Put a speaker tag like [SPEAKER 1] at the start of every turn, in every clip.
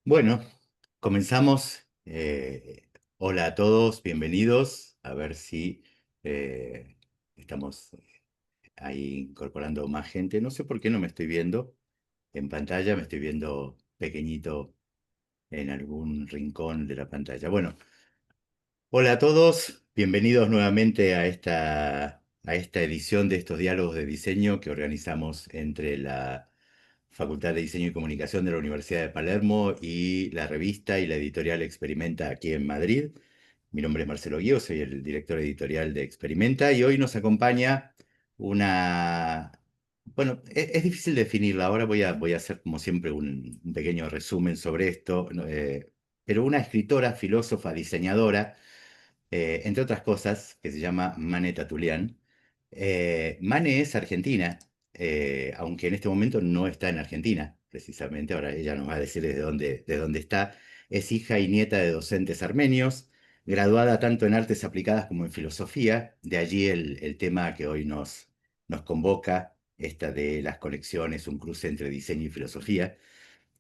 [SPEAKER 1] Bueno, comenzamos. Hola a todos, bienvenidos. A ver si eh, estamos ahí incorporando más gente. No sé por qué no me estoy viendo en pantalla, me estoy viendo pequeñito en algún rincón de la pantalla. Bueno, hola a todos, bienvenidos nuevamente a esta edición de estos diálogos de diseño que organizamos entre la Facultad de Diseño y Comunicación de la Universidad de Palermo y la revista y la editorial Experimenta aquí en Madrid. Mi nombre es Marcelo Guío, soy el director editorial de Experimenta y hoy nos acompaña una... Bueno, es difícil definirla, ahora voy a hacer como siempre un pequeño resumen sobre esto, ¿no? Pero una escritora, filósofa, diseñadora entre otras cosas, que se llama Mane Tatulian. Mane es argentina, aunque en este momento no está en Argentina, precisamente. Ahora ella nos va a decir desde dónde está. Es hija y nieta de docentes armenios, graduada tanto en artes aplicadas como en filosofía. De allí el tema que hoy nos convoca, esta de las conexiones, un cruce entre diseño y filosofía.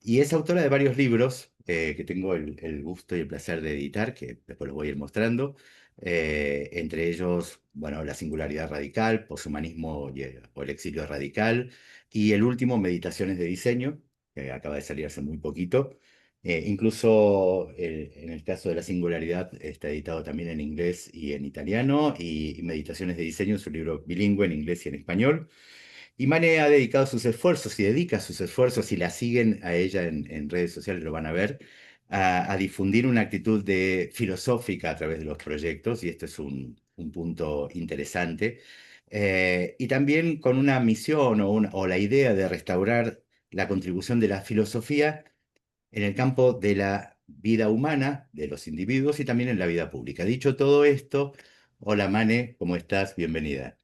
[SPEAKER 1] Y es autora de varios libros que tengo el gusto y el placer de editar, que después los voy a ir mostrando. Entre ellos, bueno, La singularidad radical, Poshumanismo o el exilio radical. Y el último, Meditaciones de diseño, que acaba de salir hace muy poquito. Incluso en el caso de La singularidad está editado también en inglés y en italiano. Y Meditaciones de diseño es un libro bilingüe en inglés y en español. Y Mane ha dedicado sus esfuerzos y dedica sus esfuerzos, si la siguen a ella en redes sociales lo van a ver, a difundir una actitud filosófica a través de los proyectos, y esto es un punto interesante. Y también con una misión o la idea de restaurar la contribución de la filosofía en el campo de la vida humana, de los individuos y también en la vida pública. Dicho todo esto, hola Mane, ¿cómo estás? Bienvenida.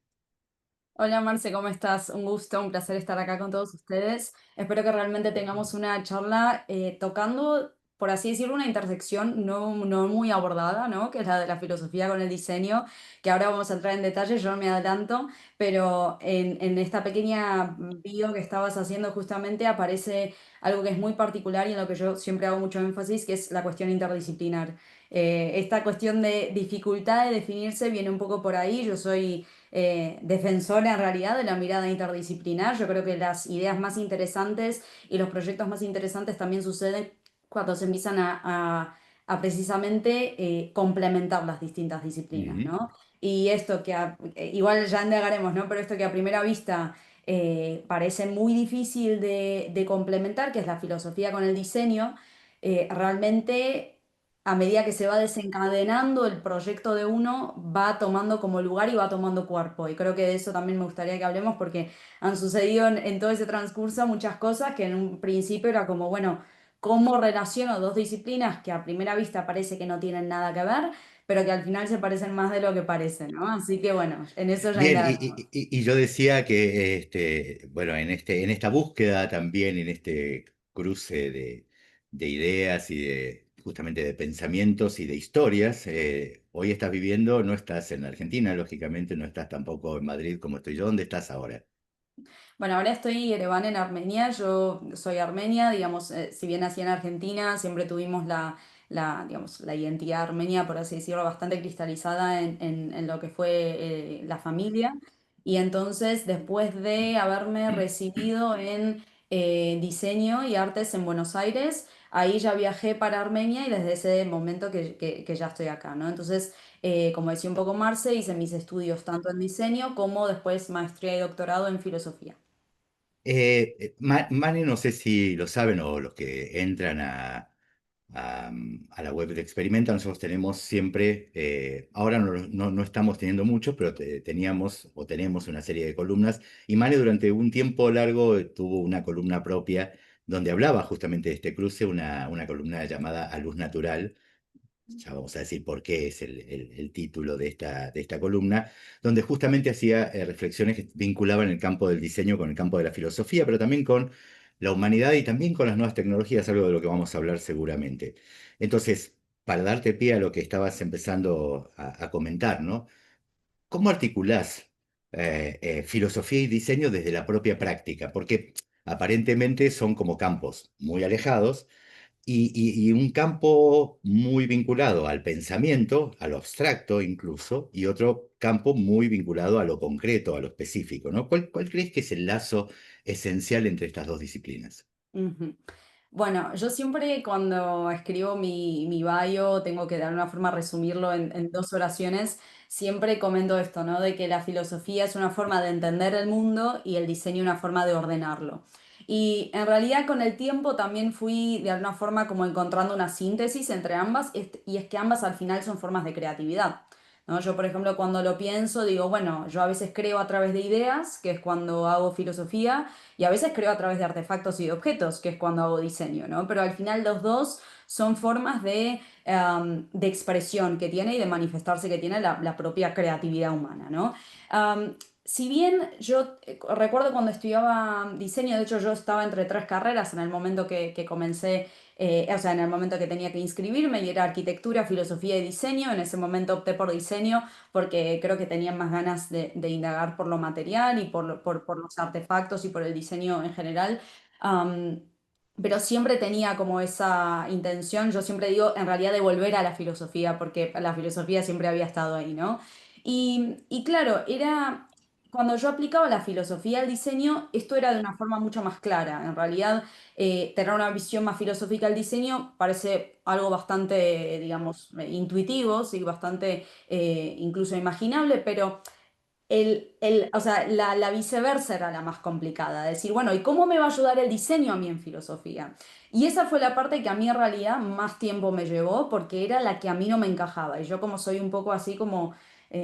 [SPEAKER 2] Hola Marce, ¿cómo estás? Un gusto, un placer estar acá con todos ustedes. Espero que realmente tengamos una charla tocando, por así decirlo, una intersección no muy abordada, ¿no? Que es la de la filosofía con el diseño, que ahora vamos a entrar en detalle, yo no me adelanto, pero en esta pequeña bio que estabas haciendo justamente aparece algo que es muy particular y en lo que yo siempre hago mucho énfasis, que es la cuestión interdisciplinar. Esta cuestión de dificultad de definirse viene un poco por ahí. Yo soy defensora en realidad de la mirada interdisciplinar. Yo creo que las ideas más interesantes y los proyectos más interesantes también suceden cuando se empiezan a precisamente complementar las distintas disciplinas,
[SPEAKER 1] Ujú.
[SPEAKER 2] ¿no? Y esto igual ya indagaremos, ¿no? Pero esto que a primera vista parece muy difícil de complementar, que es la filosofía con el diseño, realmente a medida que se va desencadenando el proyecto de uno, va tomando como lugar y va tomando cuerpo. Y creo que de eso también me gustaría que hablemos porque han sucedido en todo ese transcurso muchas cosas que en un principio era como, bueno, ¿cómo relaciono dos disciplinas que a primera vista parece que no tienen nada que ver, pero que al final se parecen más de lo que parecen, ¿no? Así que bueno, en eso ya
[SPEAKER 1] Bien, y,
[SPEAKER 2] indagaremos.
[SPEAKER 1] y- y- y yo decía que bueno, en esta búsqueda también, en este cruce de ideas y justamente de pensamientos y de historias, hoy estás viviendo, no estás en Argentina, lógicamente, no estás tampoco en Madrid como estoy yo. ¿Dónde estás ahora?
[SPEAKER 2] Bueno, ahora estoy en Ereván, en Armenia. Yo soy armenia, digamos, si bien nací en Argentina, siempre tuvimos digamos, la identidad armenia, por así decirlo, bastante cristalizada en lo que fue la familia. Y entonces, después de haberme recibido en diseño y artes en Buenos Aires, ahí ya viajé para Armenia y desde ese momento que ya estoy acá, ¿no? Entonces, como decía un poco Marce, hice mis estudios tanto en diseño como después maestría y doctorado en filosofía.
[SPEAKER 1] Mane, no sé si lo saben o los que entran a la web de Experimenta, nosotros tenemos siempre, ahora no estamos teniendo mucho, pero teníamos o tenemos una serie de columnas, y Mane durante un tiempo largo tuvo una columna propia donde hablaba justamente de este cruce, una columna llamada A Luz Natural. Ya vamos a decir por qué es el título de esta columna, donde justamente hacía reflexiones que vinculaban el campo del diseño con el campo de la filosofía, pero también con la humanidad y también con las nuevas tecnologías, algo de lo que vamos a hablar seguramente. Entonces, para darte pie a lo que estabas empezando a comentar, ¿no? ¿Cómo articulás filosofía y diseño desde la propia práctica? Porque aparentemente son como campos muy alejados, y un campo muy vinculado al pensamiento, a lo abstracto incluso, y otro campo muy vinculado a lo concreto, a lo específico, ¿no? ¿Cuál crees que es el lazo esencial entre estas dos disciplinas?
[SPEAKER 2] Ujú. Bueno, yo siempre cuando escribo mi bio, tengo que de alguna forma resumirlo en dos oraciones, siempre comento esto, ¿no? De que la filosofía es una forma de entender el mundo y el diseño una forma de ordenarlo. Y en realidad con el tiempo también fui de alguna forma como encontrando una síntesis entre ambas, y es que ambas al final son formas de creatividad. ¿No? Yo, por ejemplo, cuando lo pienso, digo, bueno, yo a veces creo a través de ideas, que es cuando hago filosofía, y a veces creo a través de artefactos y de objetos, que es cuando hago diseño, ¿no? Pero al final los dos son formas de expresión que tiene y de manifestarse que tiene la propia creatividad humana, ¿no? Si bien yo recuerdo cuando estudiaba diseño, de hecho yo estaba entre tres carreras en el momento que comencé, o sea, en el momento que tenía que inscribirme, y era arquitectura, filosofía y diseño. En ese momento opté por diseño porque creo que tenía más ganas de indagar por lo material y por los artefactos y por el diseño en general. Am, pero siempre tenía como esa intención, yo siempre digo, en realidad de volver a la filosofía, porque la filosofía siempre había estado ahí, ¿no? Y claro, cuando yo aplicaba la filosofía al diseño, esto era de una forma mucho más clara. En realidad, tener una visión más filosófica del diseño parece algo bastante, digamos, intuitivo, sí, bastante incluso imaginable, pero o sea, la viceversa era la más complicada. Decir, bueno, ¿y cómo me va a ayudar el diseño a mí en filosofía? Y esa fue la parte que a mí en realidad más tiempo me llevó, porque era la que a mí no me encajaba. Y yo como soy un poco así como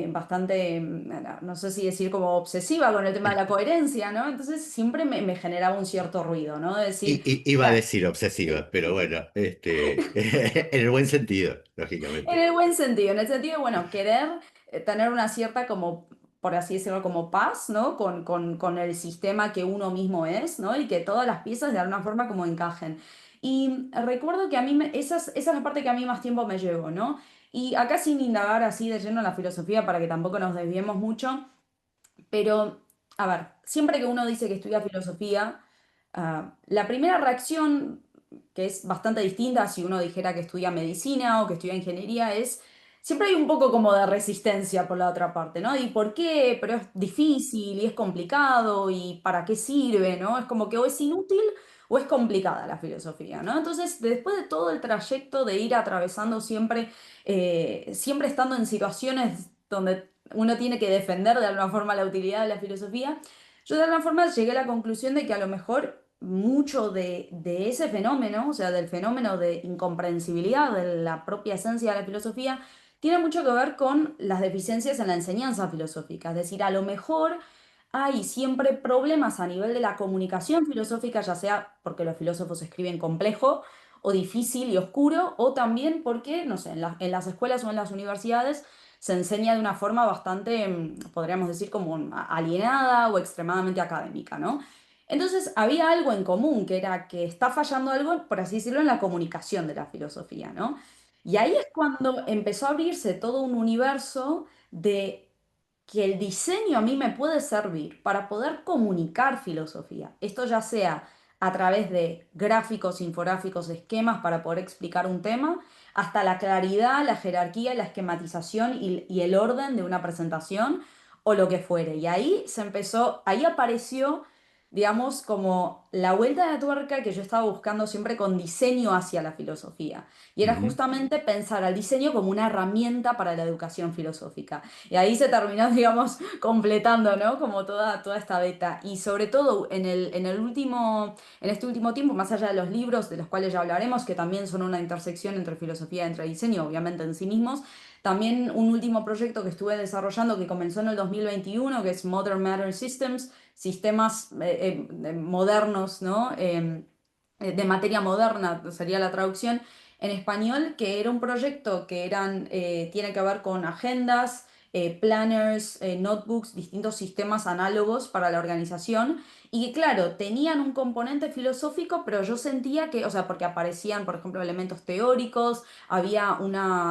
[SPEAKER 2] bastante, no sé si decir como obsesiva con el tema de la coherencia, ¿no? Entonces siempre me generaba un cierto ruido, ¿no? De decir,
[SPEAKER 1] Iba a
[SPEAKER 2] claro,
[SPEAKER 1] decir obsesiva, pero bueno, en el buen sentido,
[SPEAKER 2] en
[SPEAKER 1] lógicamente.
[SPEAKER 2] el buen sentido, en el sentido de, bueno, querer tener una cierta como, por así decirlo, como paz, ¿no? Con el sistema que uno mismo es, ¿no? Y que todas las piezas de alguna forma como encajen. Y recuerdo que a mí, esa es la parte que a mí más tiempo me llevó, ¿no? Y acá sin indagar así de lleno en la filosofía para que tampoco nos desviemos mucho, pero, a ver, siempre que uno dice que estudia filosofía, la primera reacción, que es bastante distinta a si uno dijera que estudia medicina o que estudia ingeniería, es, siempre hay un poco como de resistencia por la otra parte, ¿no? ¿Y por qué? Pero es difícil y es complicado y ¿para qué sirve? ¿No? Es como que o es inútil o es complicada la filosofía, ¿no? Entonces, después de todo el trayecto de ir atravesando siempre, siempre estando en situaciones donde uno tiene que defender de alguna forma la utilidad de la filosofía, yo de alguna forma llegué a la conclusión de que a lo mejor mucho de ese fenómeno, o sea, del fenómeno de incomprensibilidad de la propia esencia de la filosofía, tiene mucho que ver con las deficiencias en la enseñanza filosófica. Es decir, a lo mejor hay siempre problemas a nivel de la comunicación filosófica, ya sea porque los filósofos escriben complejo o difícil y oscuro, o también porque, no sé, en las escuelas o en las universidades se enseña de una forma bastante, podríamos decir, como alienada o extremadamente académica, ¿no? Entonces había algo en común, que era que está fallando algo, por así decirlo, en la comunicación de la filosofía, ¿no? Y ahí es cuando empezó a abrirse todo un universo de que el diseño a mí me puede servir para poder comunicar filosofía. Esto ya sea a través de gráficos, infográficos, esquemas para poder explicar un tema, hasta la claridad, la jerarquía, la esquematización y el orden de una presentación o lo que fuere. Y ahí se empezó, ahí apareció, digamos, como la vuelta de tuerca que yo estaba buscando siempre con diseño hacia la filosofía. Y era
[SPEAKER 1] Ujú.
[SPEAKER 2] justamente pensar al diseño como una herramienta para la educación filosófica. Y ahí se terminó, digamos, completando, ¿no? Como toda esta beta. Y sobre todo en este último tiempo, más allá de los libros, de los cuales ya hablaremos, que también son una intersección entre filosofía y entre diseño, obviamente en sí mismos, también un último proyecto que estuve desarrollando que comenzó en el 2021, que es Modern Matter Systems, sistemas modernos, ¿no? De materia moderna sería la traducción en español, que era un proyecto que tiene que ver con agendas, planners, notebooks, distintos sistemas análogos para la organización, y que claro, tenían un componente filosófico, pero yo sentía que, o sea, porque aparecían, por ejemplo, elementos teóricos, había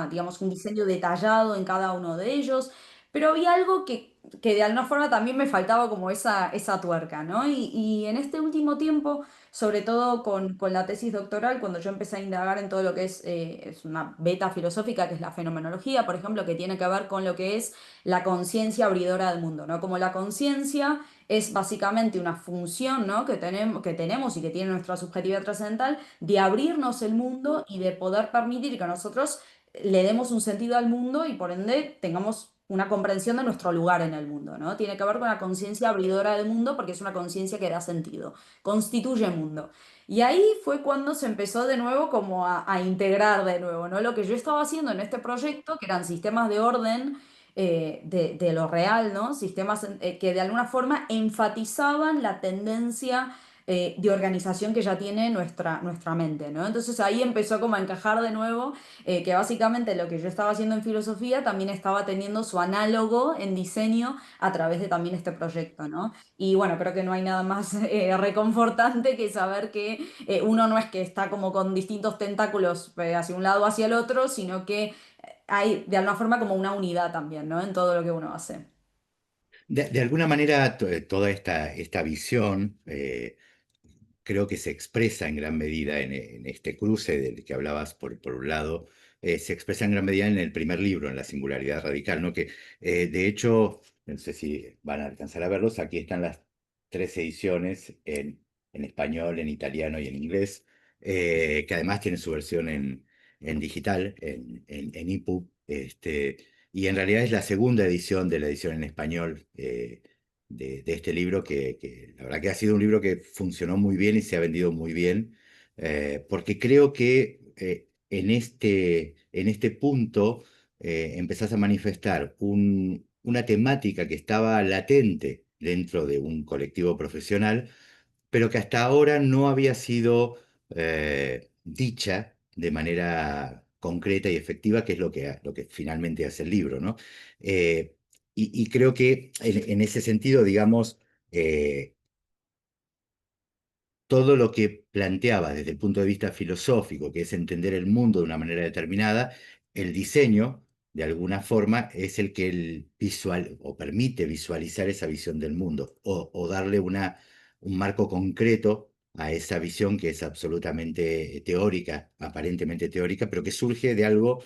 [SPEAKER 2] digamos, un diseño detallado en cada uno de ellos. pero había algo que de alguna forma también me faltaba como esa tuerca, ¿no? Y en este último tiempo, sobre todo con la tesis doctoral, cuando yo empecé a indagar en todo lo que es una beta filosófica, que es la fenomenología, por ejemplo, que tiene que ver con lo que es la conciencia abridora del mundo, ¿no? Como la conciencia es básicamente una función, ¿no? que tenemos y que tiene nuestra subjetividad trascendental de abrirnos el mundo y de poder permitir que nosotros le demos un sentido al mundo y por ende tengamos una comprensión de nuestro lugar en el mundo, ¿no? Tiene que ver con la conciencia abridora del mundo porque es una conciencia que da sentido, constituye mundo. Y ahí fue cuando se empezó de nuevo como a integrar de nuevo, ¿no? Lo que yo estaba haciendo en este proyecto, que eran sistemas de orden de lo real, ¿no? Sistemas que de alguna forma enfatizaban la tendencia de organización que ya tiene nuestra mente, ¿no? Entonces ahí empezó como a encajar de nuevo que básicamente lo que yo estaba haciendo en filosofía también estaba teniendo su análogo en diseño a través de también este proyecto, ¿no? Y bueno, creo que no hay nada más reconfortante que saber que uno no es que está como con distintos tentáculos hacia un lado o hacia el otro, sino que hay de alguna forma como una unidad también, ¿no? En todo lo que uno hace.
[SPEAKER 1] De alguna manera, toda esta visión creo que se expresa en gran medida en este cruce del que hablabas por un lado, se expresa en gran medida en el primer libro, en La Singularidad Radical, ¿no? Que de hecho, no sé si van a alcanzar a verlos, aquí están las tres ediciones en español, en italiano y en inglés, que además tienen su versión en digital, en EPUB, y en realidad es la segunda edición de la edición en español. De este libro que la verdad que ha sido un libro que funcionó muy bien y se ha vendido muy bien, porque creo que en este punto empezás a manifestar una temática que estaba latente dentro de un colectivo profesional, pero que hasta ahora no había sido dicha de manera concreta y efectiva, que es lo que finalmente hace el libro, ¿no? Eh, y creo que en ese sentido, digamos, eh, todo lo que planteaba desde el punto de vista filosófico, que es entender el mundo de una manera determinada, el diseño, de alguna forma, es el que el visual o permite visualizar esa visión del mundo o darle un marco concreto a esa visión que es absolutamente teórica, aparentemente teórica, pero que surge de algo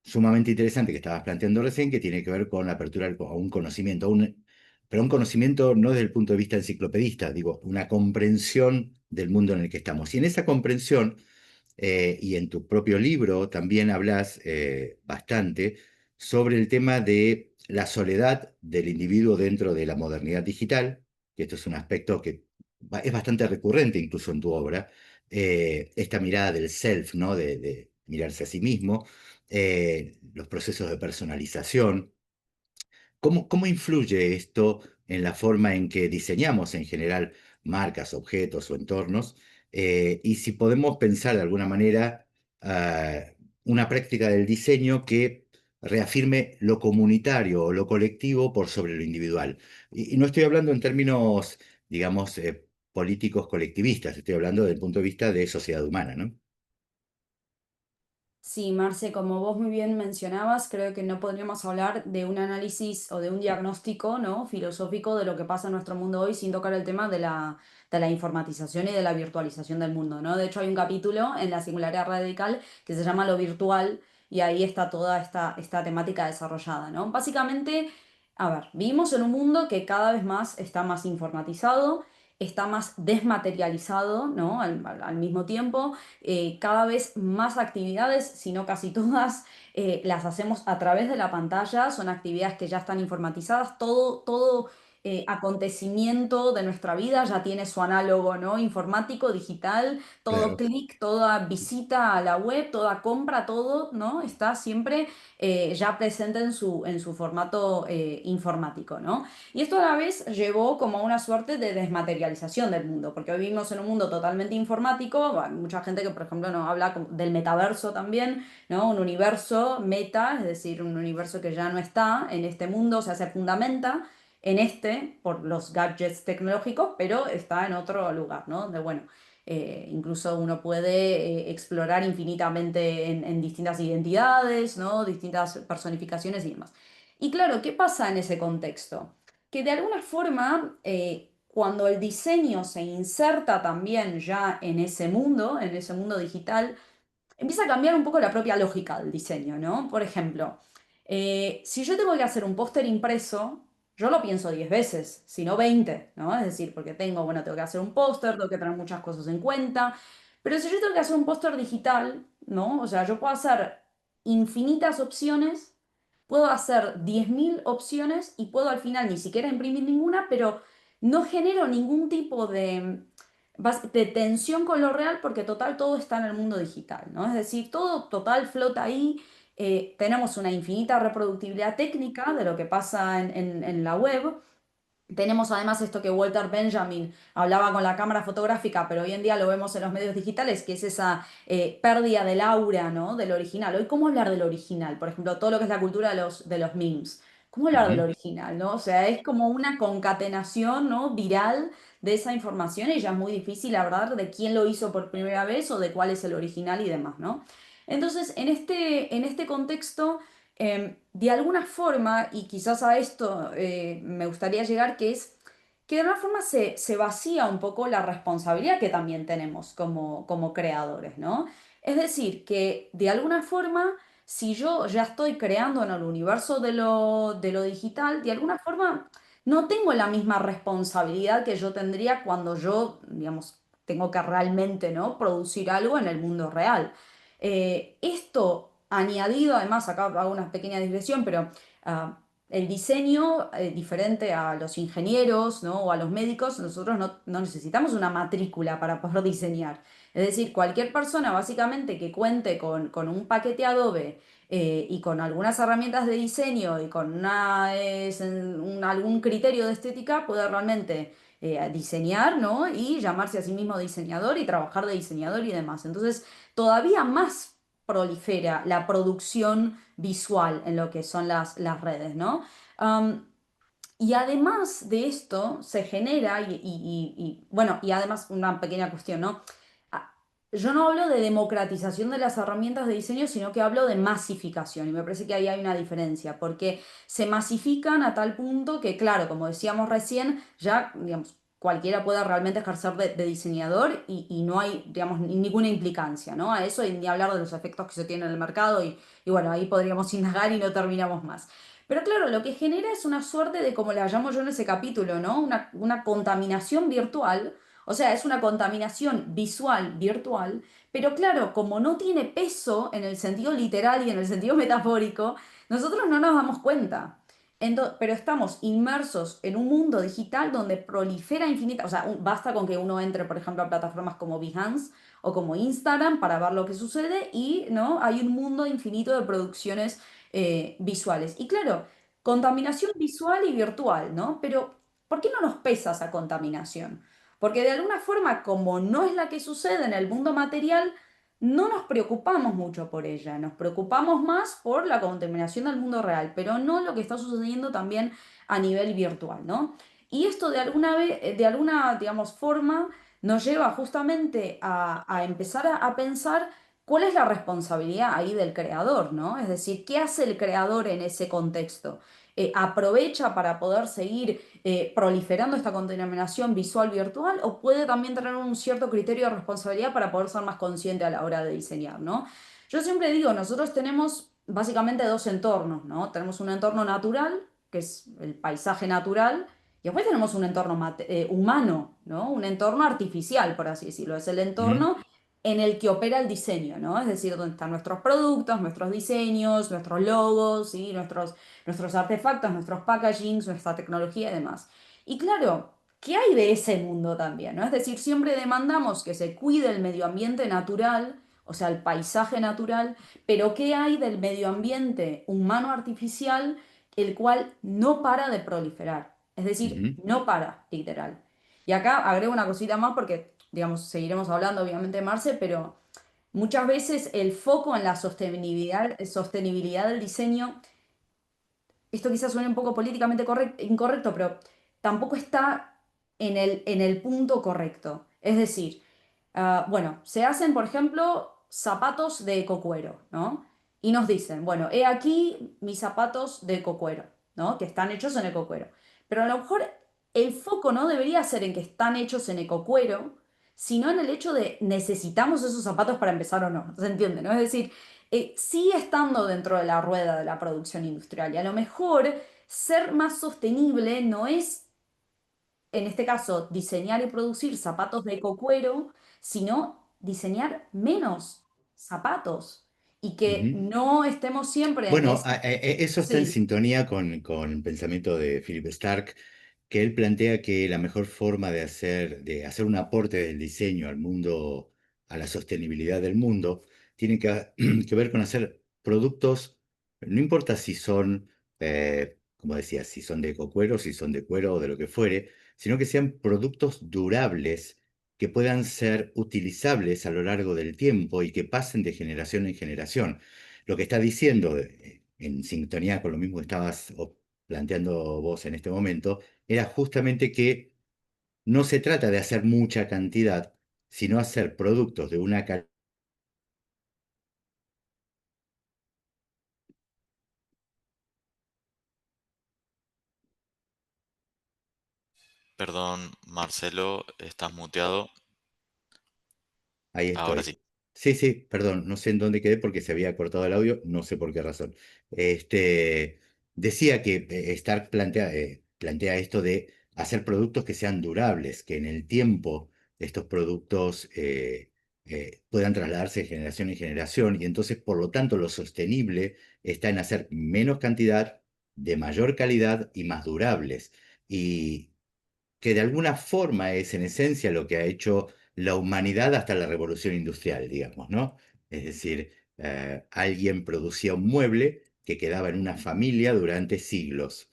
[SPEAKER 1] sumamente interesante que estabas planteando recién, que tiene que ver con la apertura a un conocimiento, pero un conocimiento no desde el punto de vista enciclopedista, digo, una comprensión del mundo en el que estamos. Y en esa comprensión, y en tu propio libro también hablas bastante sobre el tema de la soledad del individuo dentro de la modernidad digital, que esto es un aspecto que es bastante recurrente incluso en tu obra, esta mirada del self, ¿no? De mirarse a sí mismo, los procesos de personalización. ¿Cómo influye esto en la forma en que diseñamos en general marcas, objetos o entornos? Y si podemos pensar de alguna manera una práctica del diseño que reafirme lo comunitario o lo colectivo por sobre lo individual. Y no estoy hablando en términos, digamos, políticos colectivistas, estoy hablando desde el punto de vista de sociedad humana, ¿no?
[SPEAKER 2] Sí, Marce, como vos muy bien mencionabas, creo que no podríamos hablar de un análisis o de un diagnóstico, ¿no? filosófico de lo que pasa en nuestro mundo hoy sin tocar el tema de la informatización y de la virtualización del mundo, ¿no? De hecho, hay un capítulo en La Singularidad Radical que se llama Lo virtual y ahí está toda esta temática desarrollada, ¿no? Básicamente, a ver, vivimos en un mundo que cada vez más está más informatizado, está más desmaterializado, ¿no? Al mismo tiempo cada vez más actividades, si no casi todas, las hacemos a través de la pantalla, son actividades que ya están informatizadas, todo acontecimiento de nuestra vida ya tiene su análogo, ¿no? Informático, digital, todo
[SPEAKER 1] Claro.
[SPEAKER 2] clic, toda visita a la web, toda compra, todo, ¿no? Está siempre ya presente en su formato informático, ¿no? Y esto a la vez llevó como a una suerte de desmaterialización del mundo, porque hoy vivimos en un mundo totalmente informático, hay mucha gente que por ejemplo nos habla del metaverso también, ¿no? Un universo meta, es decir, un universo que ya no está en este mundo, o sea, se fundamenta en este por los gadgets tecnológicos, pero está en otro lugar, ¿no? Donde, bueno, incluso uno puede explorar infinitamente en distintas identidades, ¿no? Distintas personificaciones y demás. Y claro, ¿qué pasa en ese contexto? Que de alguna forma, cuando el diseño se inserta también ya en ese mundo digital, empieza a cambiar un poco la propia lógica del diseño, ¿no? Por ejemplo, si yo tengo que hacer un póster impreso, yo lo pienso 10 veces, si no 20, ¿no? Es decir, porque bueno, tengo que hacer un póster, tengo que tener muchas cosas en cuenta, pero si yo tengo que hacer un póster digital, ¿no? O sea, yo puedo hacer infinitas opciones, puedo hacer 10.000 opciones y puedo al final ni siquiera imprimir ninguna, pero no genero ningún tipo de tensión con lo real porque total todo está en el mundo digital, ¿no? Es decir, todo total flota ahí. Tenemos una infinita reproductibilidad técnica de lo que pasa en la web. Tenemos además esto que Walter Benjamin hablaba con la cámara fotográfica, pero hoy en día lo vemos en los medios digitales, que es esa pérdida del aura, ¿no? Del original. Hoy, ¿cómo hablar del original? Por ejemplo, todo lo que es la cultura de los memes. ¿Cómo hablar del
[SPEAKER 1] Ujú.
[SPEAKER 2] original, ¿no? O sea, es como una concatenación, ¿no? Viral de esa información y ya es muy difícil hablar de quién lo hizo por primera vez o de cuál es el original y demás, ¿no? Entonces, en este contexto de alguna forma, y quizás a esto me gustaría llegar, que es que de alguna forma se vacía un poco la responsabilidad que también tenemos como creadores, ¿no? Es decir, que de alguna forma, si yo ya estoy creando en el universo de lo digital, de alguna forma no tengo la misma responsabilidad que yo tendría cuando yo, digamos, tengo que realmente, ¿no? Producir algo en el mundo real. Esto añadido, además, acá hago una pequeña digresión, pero el diseño, diferente a los ingenieros, ¿no? O a los médicos, nosotros no necesitamos una matrícula para poder diseñar. Es decir, cualquier persona básicamente que cuente con un paquete Adobe y con algunas herramientas de diseño y con algún criterio de estética puede realmente diseñar, ¿no? Y llamarse a sí mismo diseñador y trabajar de diseñador y demás. Entonces, todavía más prolifera la producción visual en lo que son las redes, ¿no? Um, y además de esto se genera, bueno, y además una pequeña cuestión, ¿no? Ah, Yo no hablo de democratización de las herramientas de diseño, sino que hablo de masificación. Y me parece que ahí hay una diferencia, porque se masifican a tal punto que, claro, como decíamos recién, ya, digamos, cualquiera pueda realmente ejercer de diseñador y no hay, digamos, ninguna implicancia, ¿no? A eso y ni hablar de los efectos que se tienen en el mercado y bueno, ahí podríamos indagar y no terminamos más. Pero claro, lo que genera es una suerte de, como la llamo yo en ese capítulo, ¿no? Una contaminación virtual, o sea, es una contaminación visual virtual, pero claro, como no tiene peso en el sentido literal y en el sentido metafórico, nosotros no nos damos cuenta. Pero estamos inmersos en un mundo digital donde prolifera infinita, o sea, basta con que uno entre, por ejemplo, a plataformas como Behance o como Instagram para ver lo que sucede y, ¿no? Hay un mundo infinito de producciones visuales. Y claro, contaminación visual y virtual, ¿no? Pero, ¿por qué no nos pesa esa contaminación? Porque de alguna forma, como no es la que sucede en el mundo material, no nos preocupamos mucho por ella, nos preocupamos más por la contaminación del mundo real, pero no lo que está sucediendo también a nivel virtual, ¿no? Y esto de alguna, digamos, forma nos lleva justamente a empezar a pensar cuál es la responsabilidad ahí del creador, ¿no? Es decir, ¿qué hace el creador en ese contexto? ¿Aprovecha para poder seguir proliferando esta contaminación visual virtual o puede también tener un cierto criterio de responsabilidad para poder ser más consciente a la hora de diseñar, ¿no? Yo siempre digo, nosotros tenemos básicamente dos entornos, ¿no? Tenemos un entorno natural, que es el paisaje natural, y después tenemos un entorno humano, ¿no? Un entorno artificial, por así decirlo. Es el
[SPEAKER 1] Ujú.
[SPEAKER 2] entorno en el que opera el diseño, ¿no? Es decir, donde están nuestros productos, nuestros diseños, nuestros logos, ¿sí? Nuestros artefactos, nuestros packagings, nuestra tecnología y demás. Y claro, ¿qué hay de ese mundo también, ¿no? Es decir, siempre demandamos que se cuide el medio ambiente natural, o sea, el paisaje natural, pero ¿qué hay del medio ambiente humano artificial, el cual no para de proliferar? Es decir,
[SPEAKER 1] Ujú.
[SPEAKER 2] no para, literal. Y acá agrego una cosita más porque, digamos, seguiremos hablando obviamente de Marce, pero muchas veces el foco en la sostenibilidad del diseño, esto quizás suene un poco políticamente incorrecto, pero tampoco está en el punto correcto. Es decir, bueno, se hacen, por ejemplo, zapatos de ecocuero, ¿no? y nos dicen, bueno, he aquí mis zapatos de ecocuero, ¿no? Que están hechos en ecocuero. Pero a lo mejor el foco no debería ser en que están hechos en ecocuero, sino en el hecho de necesitamos esos zapatos para empezar o no. ¿Se entiende, no? Es decir, sigue estando dentro de la rueda de la producción industrial y a lo mejor ser más sostenible no es, en este caso, diseñar y producir zapatos de ecocuero, sino diseñar menos zapatos y que
[SPEAKER 1] Ujú.
[SPEAKER 2] no estemos siempre en
[SPEAKER 1] Bueno,
[SPEAKER 2] ese...
[SPEAKER 1] eso está en
[SPEAKER 2] Sí,
[SPEAKER 1] sintonía con el pensamiento de Philip Stark, que él plantea que la mejor forma de hacer un aporte del diseño al mundo, a la sostenibilidad del mundo, tiene que, que ver con hacer productos, no importa si son, como decía, si son de ecocuero, si son de cuero o de lo que fuere, sino que sean productos durables que puedan ser utilizables a lo largo del tiempo y que pasen de generación en generación. Lo que está diciendo, en sintonía con lo mismo que estabas planteando vos en este momento, era justamente que no se trata de hacer mucha cantidad, sino hacer productos de una calidad.
[SPEAKER 3] Perdón, Marcelo, estás muteado.
[SPEAKER 1] Ahí
[SPEAKER 3] Ahora
[SPEAKER 1] estoy.
[SPEAKER 3] sí.
[SPEAKER 1] Sí, sí, perdón, no sé en dónde quedé porque se había cortado el audio, no sé por qué razón. Este, decía que Stark plantea esto de hacer productos que sean durables, que en el tiempo estos productos puedan trasladarse de generación en generación y entonces, por lo tanto, lo sostenible está en hacer menos cantidad, de mayor calidad y más durables. Y que de alguna forma es en esencia lo que ha hecho la humanidad hasta la revolución industrial, digamos, ¿no? Es decir, alguien producía un mueble que quedaba en una familia durante siglos.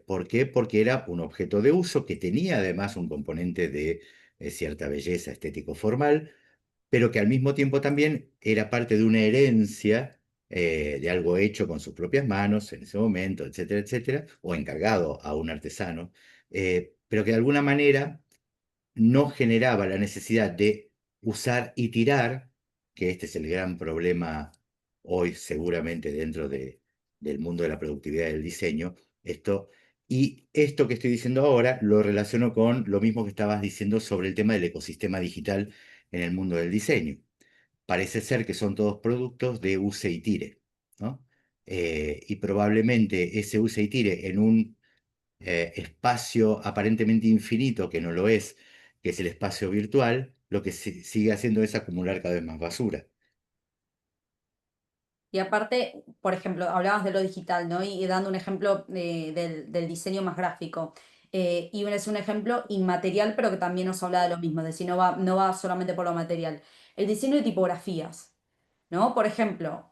[SPEAKER 1] ¿Por qué? Porque era un objeto de uso que tenía además un componente de cierta belleza estético-formal, pero que al mismo tiempo también era parte de una herencia de algo hecho con sus propias manos en ese momento, etcétera, etcétera, o encargado a un artesano, pero que de alguna manera no generaba la necesidad de usar y tirar, que este es el gran problema hoy seguramente dentro del mundo de la productividad y del diseño, esto. Y esto que estoy diciendo ahora lo relaciono con lo mismo que estabas diciendo sobre el tema del ecosistema digital en el mundo del diseño. Parece ser que son todos productos de use y tire, ¿no? Y probablemente ese use y tire en un espacio aparentemente infinito, que no lo es, que es el espacio virtual, lo que sigue haciendo es acumular cada vez más basura.
[SPEAKER 2] y aparte, por ejemplo, hablabas de lo digital, ¿no? Y dando un ejemplo del diseño más gráfico. Es un ejemplo inmaterial, pero que también nos habla de lo mismo, es decir, no va solamente por lo material. El diseño de tipografías, ¿no? Por ejemplo,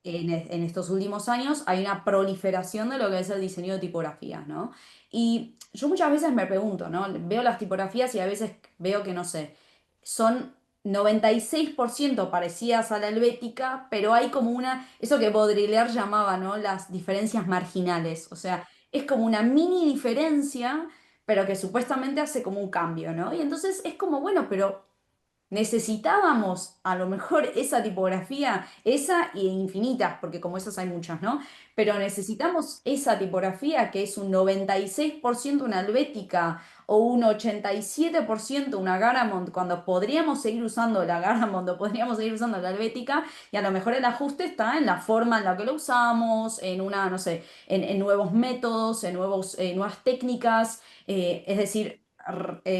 [SPEAKER 2] en estos últimos años hay una proliferación de lo que es el diseño de tipografías, ¿no? Y yo muchas veces me pregunto, ¿no? Veo las tipografías y a veces veo que, no sé, son 96% parecidas a la helvética, pero hay como eso que Baudrillard llamaba, ¿no? Las diferencias marginales, o sea, es como una mini diferencia, pero que supuestamente hace como un cambio, ¿no? Y entonces es como, bueno, pero necesitábamos a lo mejor esa tipografía, esa y infinitas, porque como esas hay muchas, ¿no? Pero necesitamos esa tipografía que es un 96% una helvética o un 87% una Garamond, cuando podríamos seguir usando la Garamond o podríamos seguir usando la helvética, y a lo mejor el ajuste está en la forma en la que lo usamos, en una, no sé, en nuevos métodos, nuevas técnicas, es decir,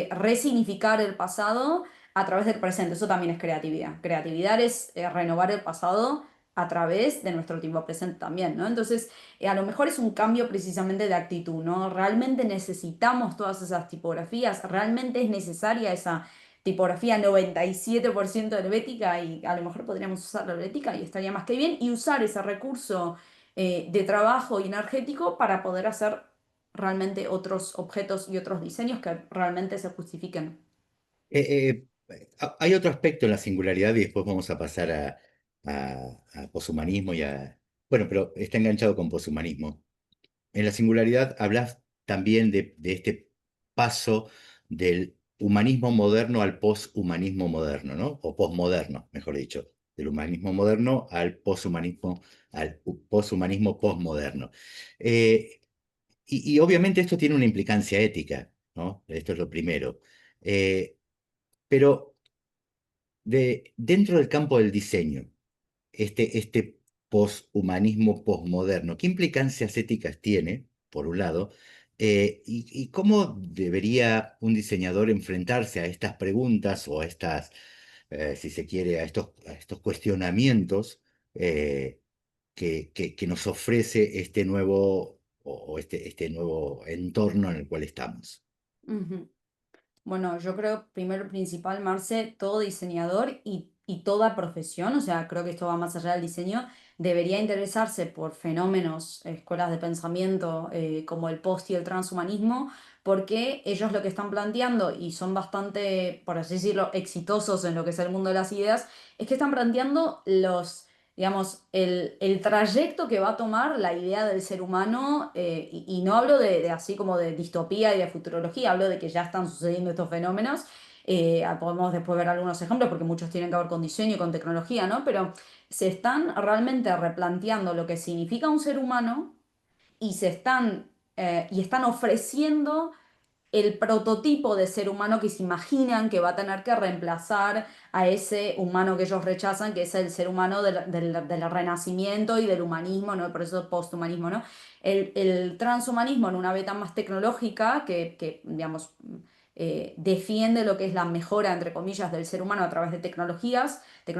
[SPEAKER 2] resignificar el pasado a través del presente. Eso también es creatividad. Creatividad es renovar el pasado a través de nuestro tiempo presente también, ¿no? Entonces, a lo mejor es un cambio precisamente de actitud, ¿no? Realmente necesitamos todas esas tipografías, realmente es necesaria esa tipografía 97% helvética y a lo mejor podríamos usar la helvética y estaría más que bien y usar ese recurso de trabajo y energético para poder hacer realmente otros objetos y otros diseños que realmente se justifiquen.
[SPEAKER 1] Hay otro aspecto en la singularidad y después vamos a pasar a poshumanismo Bueno, pero está enganchado con poshumanismo. En la singularidad hablas también de este paso del humanismo moderno al poshumanismo moderno, ¿no? O posmoderno, mejor dicho. del humanismo moderno al poshumanismo posmoderno. Eh, y obviamente esto tiene una implicancia ética, ¿no? Esto es lo primero. Pero dentro del campo del diseño, este poshumanismo posmoderno, ¿qué implicancias éticas tiene, por un lado? Y cómo debería un diseñador enfrentarse a estas preguntas o a estas, si se quiere, a estos cuestionamientos que nos ofrece este nuevo o este nuevo entorno en el cual estamos?
[SPEAKER 2] Ujú. Bueno, yo creo, primero principal, Marce, todo diseñador y toda profesión, o sea, creo que esto va más allá del diseño, debería interesarse por fenómenos, escuelas de pensamiento como el post y el transhumanismo, porque ellos lo que están planteando, y son bastante, por así decirlo, exitosos en lo que es el mundo de las ideas, es que están planteando digamos, el trayecto que va a tomar la idea del ser humano, y no hablo de así como de distopía y de futurología, hablo de que ya están sucediendo estos fenómenos. Podemos después ver algunos ejemplos porque muchos tienen que ver con diseño y con tecnología, ¿no? Pero se están realmente replanteando lo que significa un ser humano y están ofreciendo el prototipo de ser humano que se imaginan que va a tener que reemplazar a ese humano que ellos rechazan, que es el ser humano del renacimiento y del humanismo, ¿no? Por eso posthumanismo, ¿no? El transhumanismo en una beta más tecnológica digamos, defiende lo que es la mejora, entre comillas, del ser humano a través de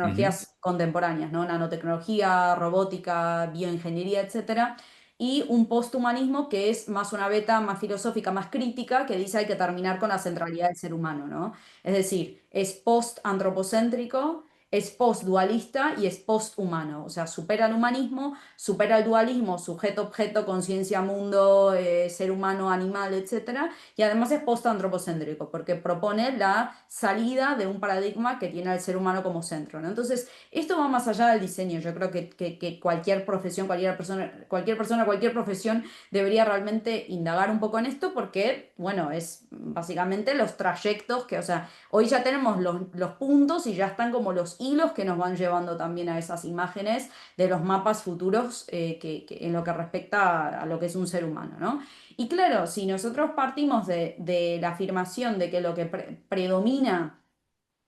[SPEAKER 1] Ujú,
[SPEAKER 2] tecnologías contemporáneas, ¿no? Nanotecnología, robótica, bioingeniería, etcétera, y un posthumanismo que es más una beta más filosófica, más crítica, que dice hay que terminar con la centralidad del ser humano, ¿no? Es decir, es post-antropocéntrico, es post-dualista y es post-humano, o sea, supera el humanismo, supera el dualismo, sujeto-objeto, conciencia-mundo, ser humano, animal, etcétera, y además es post-antropocéntrico, porque propone la salida de un paradigma que tiene al ser humano como centro, ¿no? Entonces, esto va más allá del diseño. Yo creo que cualquier profesión, cualquier profesión debería realmente indagar un poco en esto porque, bueno, es básicamente los trayectos que, o sea, hoy ya tenemos los puntos y ya están como los hilos que nos van llevando también a esas imágenes de los mapas futuros en lo que respecta a lo que es un ser humano, ¿no? Y claro, si nosotros partimos de la afirmación de que lo que predomina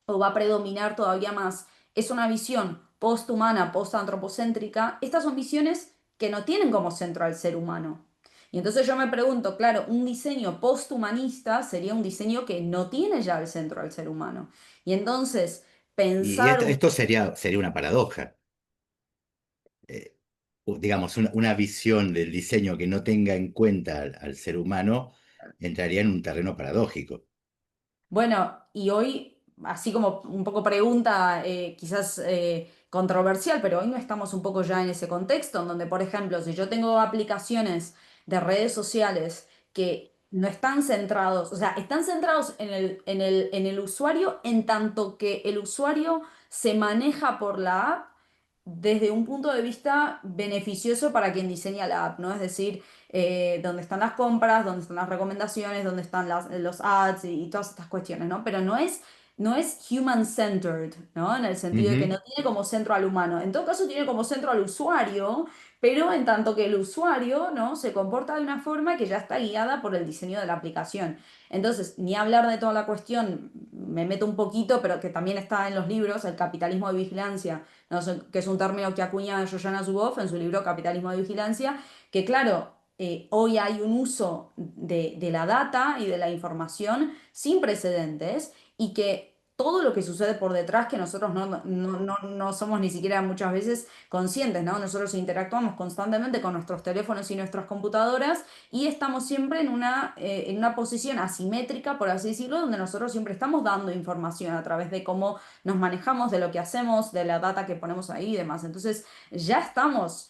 [SPEAKER 2] o va a predominar todavía más, es una visión posthumana, postantropocéntrica, estas son visiones que no tienen como centro al ser humano. Y entonces yo me pregunto, claro, un diseño posthumanista sería un diseño que no tiene ya el centro al ser humano. Y entonces
[SPEAKER 1] y
[SPEAKER 2] pensar
[SPEAKER 1] esto sería una paradoja. eh, digamos, una visión del diseño que no tenga en cuenta al ser humano entraría en un terreno paradójico.
[SPEAKER 2] bueno, y hoy, así como un poco pregunta, quizás controversial, pero hoy no estamos un poco ya en ese contexto, en donde, por ejemplo, si yo tengo aplicaciones de redes sociales que no están centrados, o sea, están centrados en el usuario en tanto que el usuario se maneja por la app desde un punto de vista beneficioso para quien diseña la app, ¿no? Es decir, dónde están las compras, dónde están las recomendaciones, dónde están los ads y todas estas cuestiones, ¿no? Pero no es human-centered, ¿no? En el sentido de que no
[SPEAKER 1] Ujú.
[SPEAKER 2] tiene como centro al humano. En todo caso, tiene como centro al usuario, pero en tanto que el usuario, ¿no? Se comporta de una forma que ya está guiada por el diseño de la aplicación. Entonces, ni hablar de toda la cuestión, me meto un poquito, pero que también está en los libros, el capitalismo de vigilancia, ¿no? Que es un término que acuña Shoshana Zuboff en su libro Capitalismo de Vigilancia, que claro, hoy hay un uso de la data y de la información sin precedentes y que todo lo que sucede por detrás que nosotros no somos ni siquiera muchas veces conscientes, ¿no? Nosotros interactuamos constantemente con nuestros teléfonos y nuestras computadoras y estamos siempre en una posición asimétrica, por así decirlo, donde nosotros siempre estamos dando información a través de cómo nos manejamos, de lo que hacemos, de la data que ponemos ahí y demás. Entonces, ya estamos,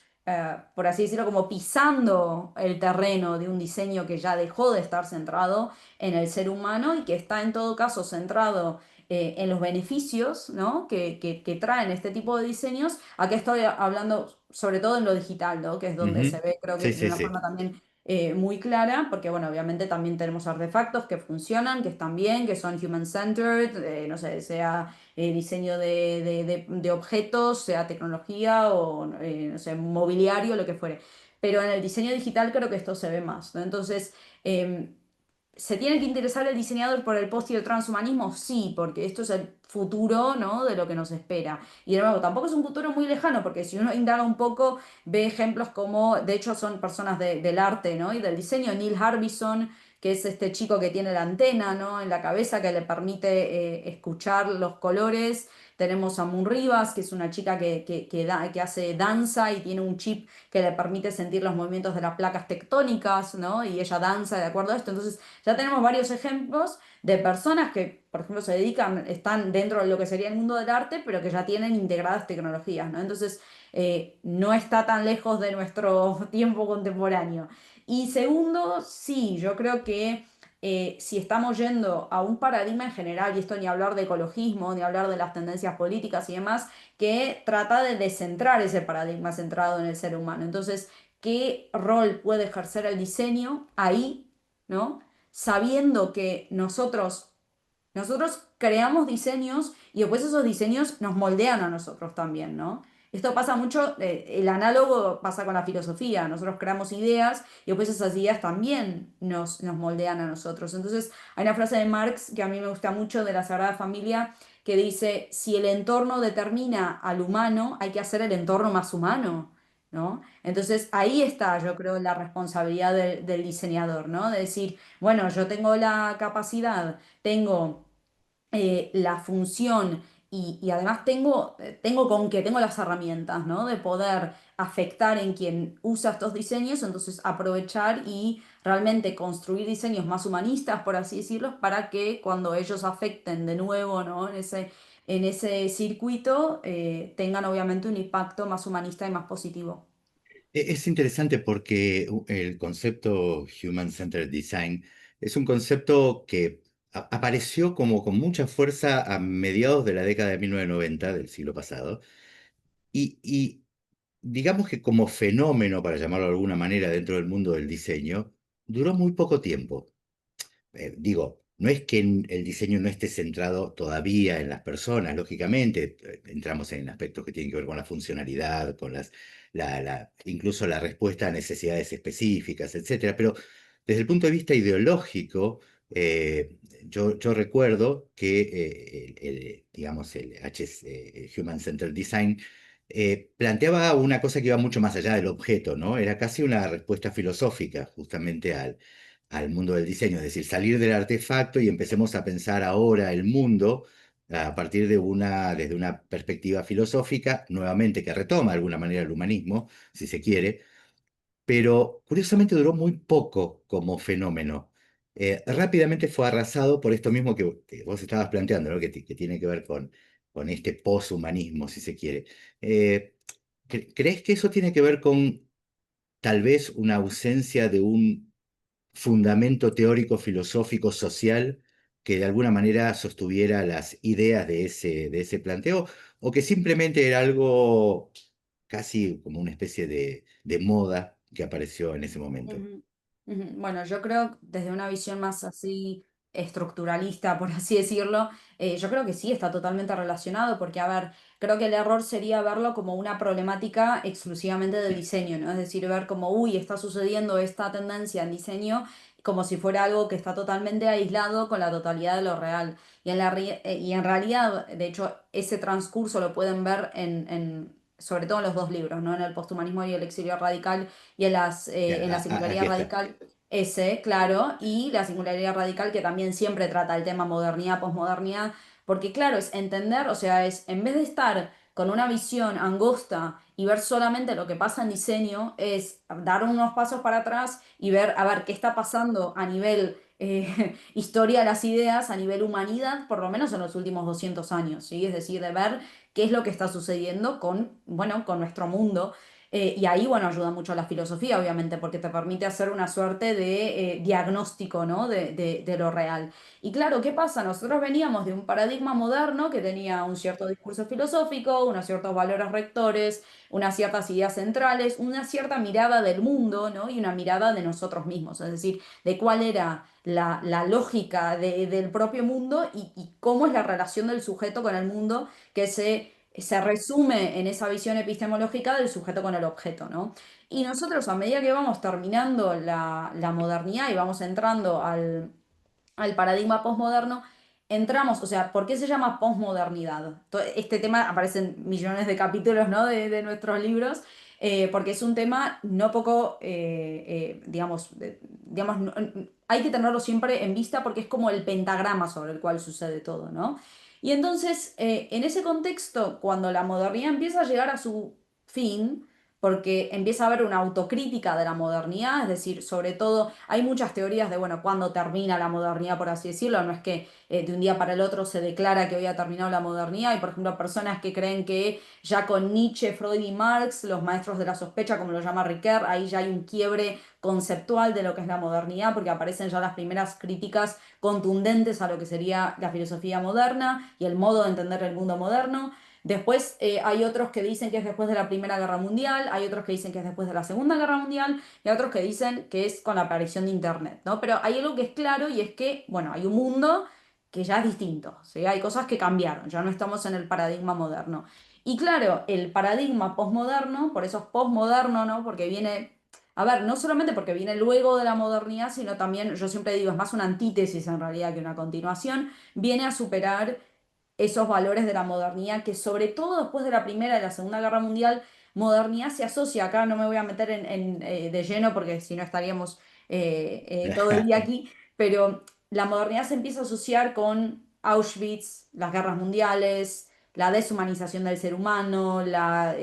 [SPEAKER 2] por así decirlo, como pisando el terreno de un diseño que ya dejó de estar centrado en el ser humano y que está en todo caso centrado en los beneficios, ¿no? que traen este tipo de diseños. Aquí estoy hablando sobre todo en lo digital, ¿no? Que es donde se
[SPEAKER 1] Ujú.
[SPEAKER 2] ve, creo que
[SPEAKER 1] Sí,
[SPEAKER 2] de
[SPEAKER 1] sí,
[SPEAKER 2] una
[SPEAKER 1] sí.
[SPEAKER 2] forma también muy clara, porque bueno, obviamente también tenemos artefactos que funcionan, que están bien, que son human-centered, no sé, sea diseño de objetos, sea tecnología o, no sé, mobiliario, lo que fuere. Pero en el diseño digital creo que esto se ve más, ¿no? Entonces, em, ¿se tiene que interesar el diseñador por el post y el transhumanismo? Sí, porque esto es el futuro, ¿no? De lo que nos espera. Y de nuevo, tampoco es un futuro muy lejano, porque si uno indaga un poco, ve ejemplos como, de hecho, son personas del arte, ¿no? Y del diseño. Neil Harbison, que es este chico que tiene la antena, ¿no? En la cabeza que le permite escuchar los colores. Tenemos a Moon Rivas, que es una chica que hace danza y tiene un chip que le permite sentir los movimientos de las placas tectónicas, ¿no? Y ella danza de acuerdo a esto. Entonces, ya tenemos varios ejemplos de personas que, por ejemplo, se dedican, están dentro de lo que sería el mundo del arte, pero que ya tienen integradas tecnologías, ¿no? Entonces, no está tan lejos de nuestro tiempo contemporáneo. Y segundo, sí, yo creo que si estamos yendo a un paradigma en general, y esto ni hablar de ecologismo, ni hablar de las tendencias políticas y demás, que trata de descentrar ese paradigma centrado en el ser humano. Entonces, ¿qué rol puede ejercer el diseño ahí, ¿no? Sabiendo que nosotros creamos diseños y después esos diseños nos moldean a nosotros también, ¿no? Esto pasa mucho, el análogo pasa con la filosofía, nosotros creamos ideas y después esas ideas también nos moldean a nosotros. Entonces, hay una frase de Marx que a mí me gusta mucho de la Sagrada Familia que dice, si el entorno determina al humano, hay que hacer el entorno más humano, ¿no? Entonces, ahí está, yo creo, la responsabilidad del diseñador, ¿no? De decir, bueno, yo tengo la capacidad, tengo la función y además tengo con que tengo las herramientas, ¿no? De poder afectar en quien usa estos diseños, entonces aprovechar y realmente construir diseños más humanistas, por así decirlo, para que cuando ellos afecten de nuevo, ¿no? En ese circuito, tengan obviamente un impacto más humanista y más positivo.
[SPEAKER 1] Es interesante porque el concepto Human Centered Design es un concepto que apareció como con mucha fuerza a mediados de la década de 1990 del siglo pasado y digamos que como fenómeno, para llamarlo de alguna manera, dentro del mundo del diseño, duró muy poco tiempo. Digo, no es que el diseño no esté centrado todavía en las personas, lógicamente, entramos en aspectos que tienen que ver con la funcionalidad, con incluso la respuesta a necesidades específicas, etcétera, pero desde el punto de vista ideológico, yo recuerdo que digamos, Human Centered Design planteaba una cosa que iba mucho más allá del objeto, ¿no? Era casi una respuesta filosófica justamente al mundo del diseño, es decir, salir del artefacto y empecemos a pensar ahora el mundo a partir desde una perspectiva filosófica, nuevamente que retoma de alguna manera el humanismo, si se quiere, pero curiosamente duró muy poco como fenómeno. Rápidamente fue arrasado por esto mismo que vos estabas planteando, ¿no? Que tiene que ver con este poshumanismo, si se quiere. Eh, ¿Crees que eso tiene que ver con tal vez una ausencia de un fundamento teórico, filosófico, social que de alguna manera sostuviera las ideas de ese planteo, o que simplemente era algo casi como una especie de moda que apareció en ese momento?
[SPEAKER 2] Ujú, ujú. Bueno, yo creo desde una visión más así estructuralista, por así decirlo, yo creo que sí está totalmente relacionado, porque, a ver, creo que el error sería verlo como una problemática exclusivamente del diseño, ¿no? Es decir, ver como, uy, está sucediendo esta tendencia en diseño como si fuera algo que está totalmente aislado con la totalidad de lo real. Y en realidad, de hecho, ese transcurso lo pueden ver sobre todo en los dos libros, ¿no? En el posthumanismo y el exilio radical y en la
[SPEAKER 1] Aquí
[SPEAKER 2] singularidad
[SPEAKER 1] está.
[SPEAKER 2] radical, ese, claro, y la singularidad radical que también siempre trata el tema modernidad, posmodernidad, porque claro, es entender, o sea, es en vez de estar con una visión angosta y ver solamente lo que pasa en diseño, es dar unos pasos para atrás y ver, a ver, qué está pasando a nivel historia de las ideas, a nivel humanidad, por lo menos en los últimos 200 años, ¿sí? Es decir, de ver qué es lo que está sucediendo con, bueno, con nuestro mundo. Y ahí, bueno, ayuda mucho la filosofía, obviamente, porque te permite hacer una suerte de diagnóstico, ¿no? De lo real. Y claro, ¿qué pasa? Nosotros veníamos de un paradigma moderno que tenía un cierto discurso filosófico, unos ciertos valores rectores, unas ciertas ideas centrales, una cierta mirada del mundo, ¿no? Y una mirada de nosotros mismos, es decir, de cuál era la lógica del propio mundo y cómo es la relación del sujeto con el mundo que se resume en esa visión epistemológica del sujeto con el objeto, ¿no? Y nosotros, a medida que vamos terminando la modernidad y vamos entrando al paradigma posmoderno, entramos, o sea, ¿por qué se llama posmodernidad? Este tema aparece en millones de capítulos, ¿no? de nuestros libros, porque es un tema no poco, digamos, hay que tenerlo siempre en vista porque es como el pentagrama sobre el cual sucede todo, ¿no? Y entonces, en ese contexto, cuando la modernidad empieza a llegar a su fin, porque empieza a haber una autocrítica de la modernidad, es decir, sobre todo hay muchas teorías de, bueno, cuándo termina la modernidad, por así decirlo, no es que de un día para el otro se declara que hoy ha terminado la modernidad, hay, por ejemplo, personas que creen que ya con Nietzsche, Freud y Marx, los maestros de la sospecha, como lo llama Ricoeur, ahí ya hay un quiebre conceptual de lo que es la modernidad, porque aparecen ya las primeras críticas contundentes a lo que sería la filosofía moderna y el modo de entender el mundo moderno. Después hay otros que dicen que es después de la Primera Guerra Mundial, hay otros que dicen que es después de la Segunda Guerra Mundial y hay otros que dicen que es con la aparición de Internet, ¿no? Pero hay algo que es claro y es que, bueno, hay un mundo que ya es distinto, ¿sí? Hay cosas que cambiaron, ya no estamos en el paradigma moderno. Y claro, el paradigma posmoderno, por eso es posmoderno, ¿no? Porque viene, a ver, no solamente porque viene luego de la modernidad, sino también, yo siempre digo, es más una antítesis en realidad que una continuación, viene a superar esos valores de la modernidad, que sobre todo después de la Primera y la Segunda Guerra Mundial, modernidad se asocia, acá no me voy a meter de lleno porque si no estaríamos todo el día aquí, pero la modernidad se empieza a asociar con Auschwitz, las guerras mundiales, la deshumanización del ser humano, la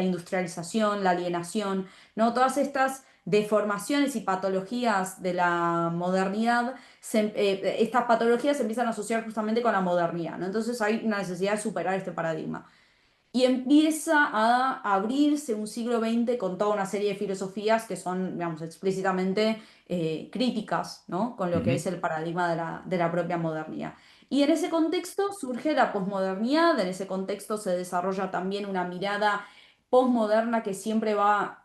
[SPEAKER 2] industrialización, la alienación, ¿no? Todas estas deformaciones y patologías de la modernidad estas patologías se empiezan a asociar justamente con la modernidad, ¿no? Entonces hay una necesidad de superar este paradigma. Y empieza a abrirse un siglo XX con toda una serie de filosofías que son, digamos, explícitamente críticas, ¿no? Con lo que
[SPEAKER 1] Ujú.
[SPEAKER 2] es el paradigma de la propia modernidad. Y en ese contexto surge la posmodernidad, en ese contexto se desarrolla también una mirada posmoderna que siempre va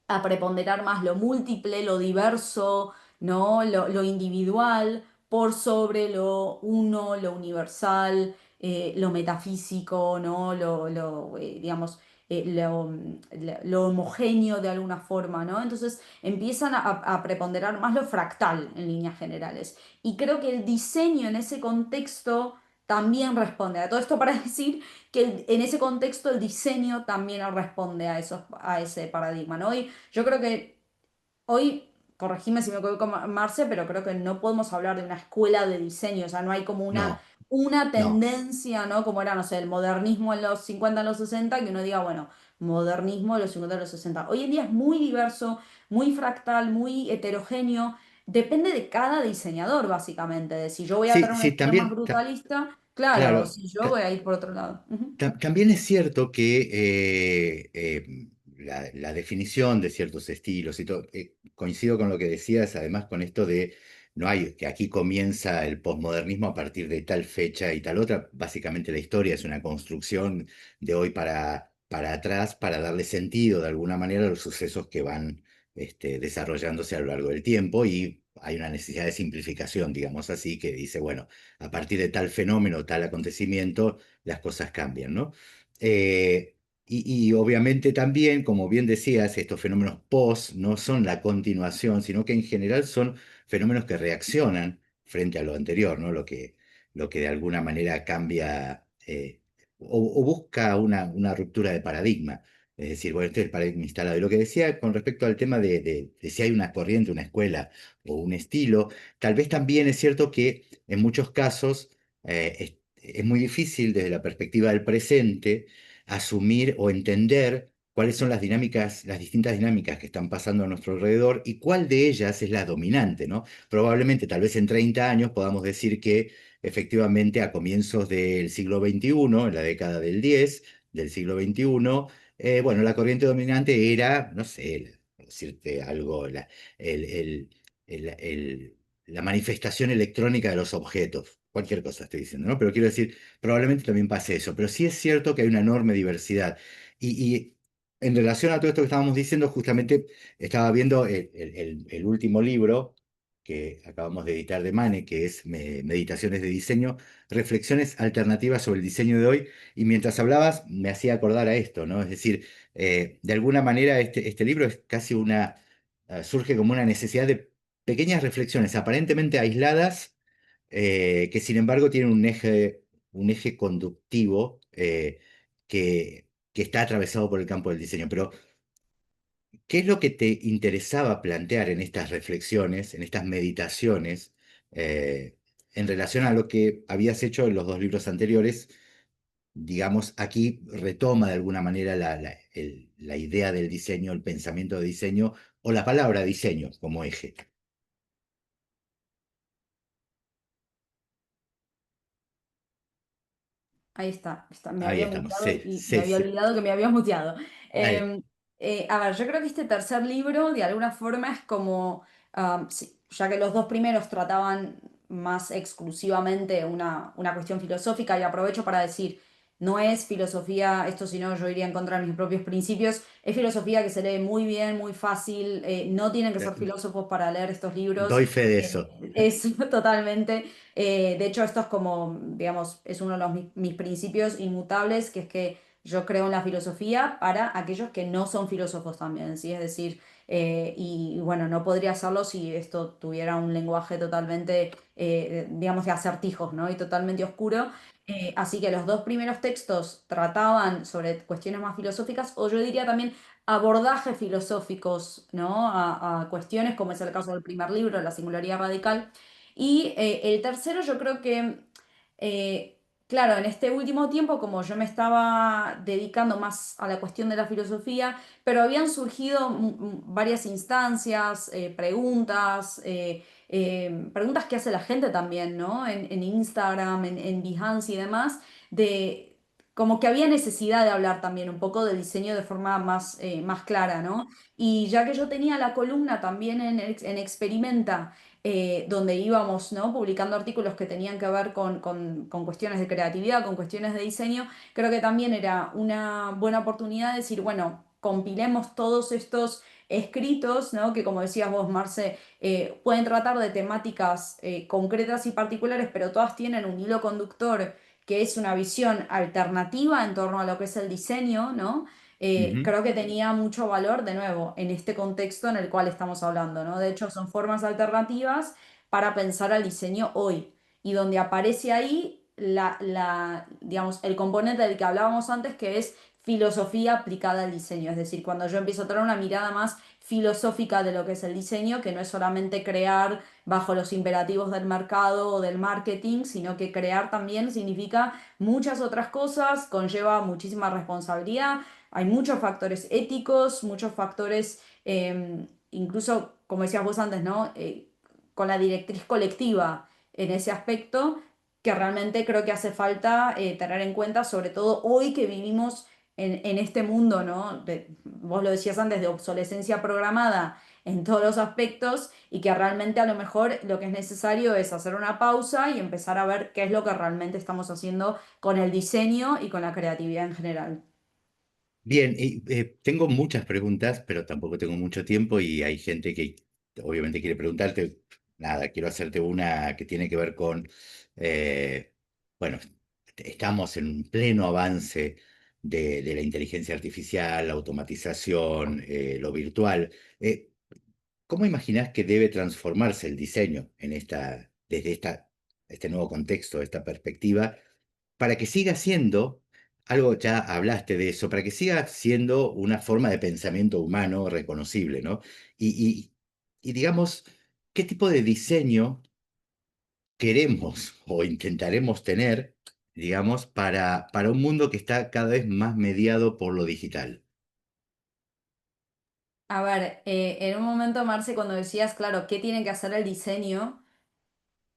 [SPEAKER 2] a preponderar más lo múltiple, lo diverso, ¿no? Lo individual, por sobre lo uno, lo universal, lo metafísico, ¿no? Digamos, lo homogéneo de alguna forma, ¿no? Entonces empiezan a preponderar más lo fractal en líneas generales. Y creo que el diseño en ese contexto también responde a todo esto para decir que en ese contexto el diseño también responde a ese paradigma, ¿no? Y yo creo que hoy, corregime si me equivoco, Marce, pero creo que no podemos hablar de una escuela de diseño, o sea, no hay como
[SPEAKER 1] No,
[SPEAKER 2] una
[SPEAKER 1] no.
[SPEAKER 2] tendencia, ¿no? Como era, no sé, el modernismo en los 50 en los 60 que uno diga, bueno, modernismo de los 50 en los 60. Hoy en día es muy diverso, muy fractal, muy heterogéneo, depende de cada diseñador, básicamente, de si yo voy a
[SPEAKER 1] Sí,
[SPEAKER 2] tener un
[SPEAKER 1] sí,
[SPEAKER 2] estilo más
[SPEAKER 1] también,
[SPEAKER 2] brutalista, claro, o
[SPEAKER 1] claro.
[SPEAKER 2] si yo voy a ir por otro lado. Ujú.
[SPEAKER 1] También es cierto que la definición de ciertos estilos y todo, coincido con lo que decías, además con esto de no hay que aquí comienza el posmodernismo a partir de tal fecha y tal otra. Básicamente la historia es una construcción de hoy para atrás para darle sentido de alguna manera a los sucesos que van desarrollándose a lo largo del tiempo y hay una necesidad de simplificación, digamos así, que dice, bueno, a partir de tal fenómeno, tal acontecimiento las cosas cambian, ¿no? Eh, y obviamente también, como bien decías, estos fenómenos post no son la continuación, sino que en general son fenómenos que reaccionan frente a lo anterior, ¿no? Lo que de alguna manera cambia o busca una ruptura de paradigma. Es decir, bueno, este es el paradigma instalado. Y lo que decía con respecto al tema de si hay una corriente, una escuela o un estilo, tal vez también es cierto que en muchos casos es muy difícil desde la perspectiva del presente asumir o entender cuáles son las dinámicas, las distintas dinámicas que están pasando a nuestro alrededor y cuál de ellas es la dominante, ¿no? Probablemente, tal vez en 30 años podamos decir que efectivamente a comienzos del siglo XXI, en la década del 10 del siglo XXI, Bueno, la corriente dominante era, no sé, por decirte algo, el- el- la manifestación electrónica de los objetos. Cualquier cosa estoy diciendo, ¿no? Pero quiero decir, probablemente también pase eso. Pero sí es cierto que hay una enorme diversidad. Y en relación a todo esto que estábamos diciendo, justamente estaba viendo el último libro que acabamos de editar de Mane, que es Meditaciones de Diseño, Reflexiones Alternativas sobre el Diseño de Hoy. Y mientras hablabas, me hacía acordar a esto, ¿no? Es decir, de alguna manera este libro es casi surge como una necesidad de pequeñas reflexiones aparentemente aisladas, que sin embargo tienen un eje conductivo que está atravesado por el campo del diseño. Pero, ¿qué es lo que te interesaba plantear en estas reflexiones, en estas meditaciones, en relación a lo que habías hecho en los dos libros anteriores? Digamos, aquí retoma de alguna manera la idea del diseño, el pensamiento de diseño o la palabra diseño como eje.
[SPEAKER 2] Ahí está, me
[SPEAKER 1] Ahí
[SPEAKER 2] había
[SPEAKER 1] estamos,
[SPEAKER 2] muteado
[SPEAKER 1] sí,
[SPEAKER 2] y me
[SPEAKER 1] sí,
[SPEAKER 2] había
[SPEAKER 1] sí.
[SPEAKER 2] olvidado que me había muteado.
[SPEAKER 1] Ahí.
[SPEAKER 2] A ver, yo creo que este tercer libro de alguna forma es como, sí, ya que los dos primeros trataban más exclusivamente una cuestión filosófica, y aprovecho para decir, no es filosofía, esto si no yo iría en contra de mis propios principios, es filosofía que se lee muy bien, muy fácil, no tienen que ser filósofos para leer estos libros.
[SPEAKER 1] Doy fe de eso.
[SPEAKER 2] Es totalmente. De hecho, esto es como, digamos, es uno de mis principios inmutables, que es que yo creo en la filosofía para aquellos que no son filósofos también, ¿sí? Es decir, y bueno, no podría hacerlo si esto tuviera un lenguaje totalmente, digamos, de acertijos, ¿no? Y totalmente oscuro. Así que los dos primeros textos trataban sobre cuestiones más filosóficas, o yo diría también abordajes filosóficos, ¿no? A cuestiones, como es el caso del primer libro, La singularidad radical. Y el tercero, yo creo que, claro, en este último tiempo, como yo me estaba dedicando más a la cuestión de la filosofía, pero habían surgido varias instancias, preguntas que hace la gente también, ¿no? En Instagram, en Behance y demás, de como que había necesidad de hablar también un poco de diseño de forma más clara, ¿no? Y ya que yo tenía la columna también en Experimenta, donde íbamos, ¿no? Publicando artículos que tenían que ver con cuestiones de creatividad, con cuestiones de diseño, creo que también era una buena oportunidad de decir, bueno, compilemos todos estos escritos, ¿no? Que como decías vos, Marce, pueden tratar de temáticas concretas y particulares, pero todas tienen un hilo conductor que es una visión alternativa en torno a lo que es el diseño, ¿no?
[SPEAKER 1] Ujú.
[SPEAKER 2] Creo que tenía mucho valor, de nuevo, en este contexto en el cual estamos hablando, ¿no? De hecho, son formas alternativas para pensar al diseño hoy, y donde aparece ahí digamos, el componente del que hablábamos antes, que es filosofía aplicada al diseño. Es decir, cuando yo empiezo a tener una mirada más filosófica de lo que es el diseño, que no es solamente crear bajo los imperativos del mercado o del marketing, sino que crear también significa muchas otras cosas, conlleva muchísima responsabilidad, hay muchos factores éticos, muchos factores, incluso, como decías vos antes, ¿no? Con la directriz colectiva en ese aspecto, que realmente creo que hace falta tener en cuenta, sobre todo hoy que vivimos en este mundo, ¿no? Vos lo decías antes, de obsolescencia programada en todos los aspectos, y que realmente a lo mejor lo que es necesario es hacer una pausa y empezar a ver qué es lo que realmente estamos haciendo con el diseño y con la creatividad en general.
[SPEAKER 1] Bien, tengo muchas preguntas, pero tampoco tengo mucho tiempo y hay gente que obviamente quiere preguntarte. Nada, quiero hacerte una que tiene que ver con, bueno, estamos en un pleno avance de la inteligencia artificial, la automatización, lo virtual. Eh, ¿Cómo imaginás que debe transformarse el diseño en este nuevo contexto, esta perspectiva, para que siga siendo, algo ya hablaste de eso, para que siga siendo una forma de pensamiento humano reconocible, ¿no? Y, y digamos, ¿qué tipo de diseño queremos o intentaremos tener, digamos, para un mundo que está cada vez más mediado por lo digital?
[SPEAKER 2] A ver, en un momento, Marce, cuando decías, claro, ¿qué tiene que hacer el diseño?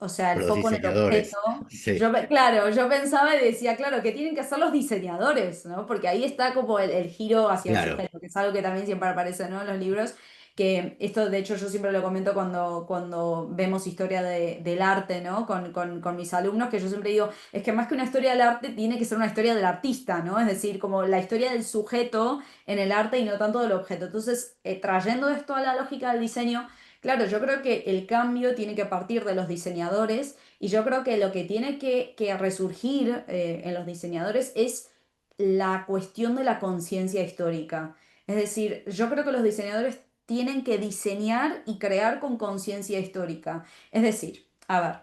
[SPEAKER 2] o sea, el
[SPEAKER 1] Por los
[SPEAKER 2] foco en el
[SPEAKER 1] diseñadores.
[SPEAKER 2] objeto.
[SPEAKER 1] Sí,
[SPEAKER 2] Claro, yo pensaba y decía, claro, que tienen que ser los diseñadores, ¿no? Porque ahí está como el giro hacia el
[SPEAKER 1] claro.
[SPEAKER 2] sujeto, que es algo que también siempre aparece, ¿no? En los libros, que esto de hecho yo siempre lo comento cuando vemos historia del arte, ¿no? Con mis alumnos, que yo siempre digo, es que más que una historia del arte, tiene que ser una historia del artista, ¿no? Es decir, como la historia del sujeto en el arte y no tanto del objeto. Entonces, trayendo esto a la lógica del diseño, claro, yo creo que el cambio tiene que partir de los diseñadores y yo creo que lo que tiene que resurgir en los diseñadores es la cuestión de la conciencia histórica. Es decir, yo creo que los diseñadores tienen que diseñar y crear con conciencia histórica. Es decir, a ver,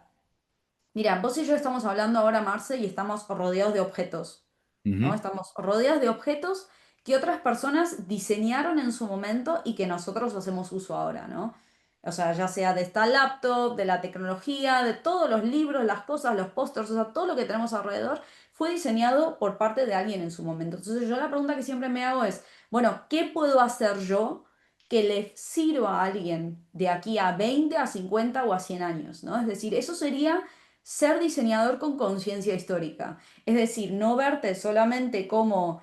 [SPEAKER 2] mira, vos y yo estamos hablando ahora, Marce, y estamos rodeados de objetos. ¿No?
[SPEAKER 1] Ujú,
[SPEAKER 2] Estamos rodeados de objetos que otras personas diseñaron en su momento y que nosotros hacemos uso ahora, ¿no? O sea, ya sea de esta laptop, de la tecnología, de todos los libros, las cosas, los pósters, o sea, todo lo que tenemos alrededor fue diseñado por parte de alguien en su momento. Entonces, yo la pregunta que siempre me hago es, bueno, ¿qué puedo hacer yo que le sirva a alguien de aquí a 20, a 50 o a 100 años, ¿no? Es decir, eso sería ser diseñador con conciencia histórica. Es decir, no verte solamente como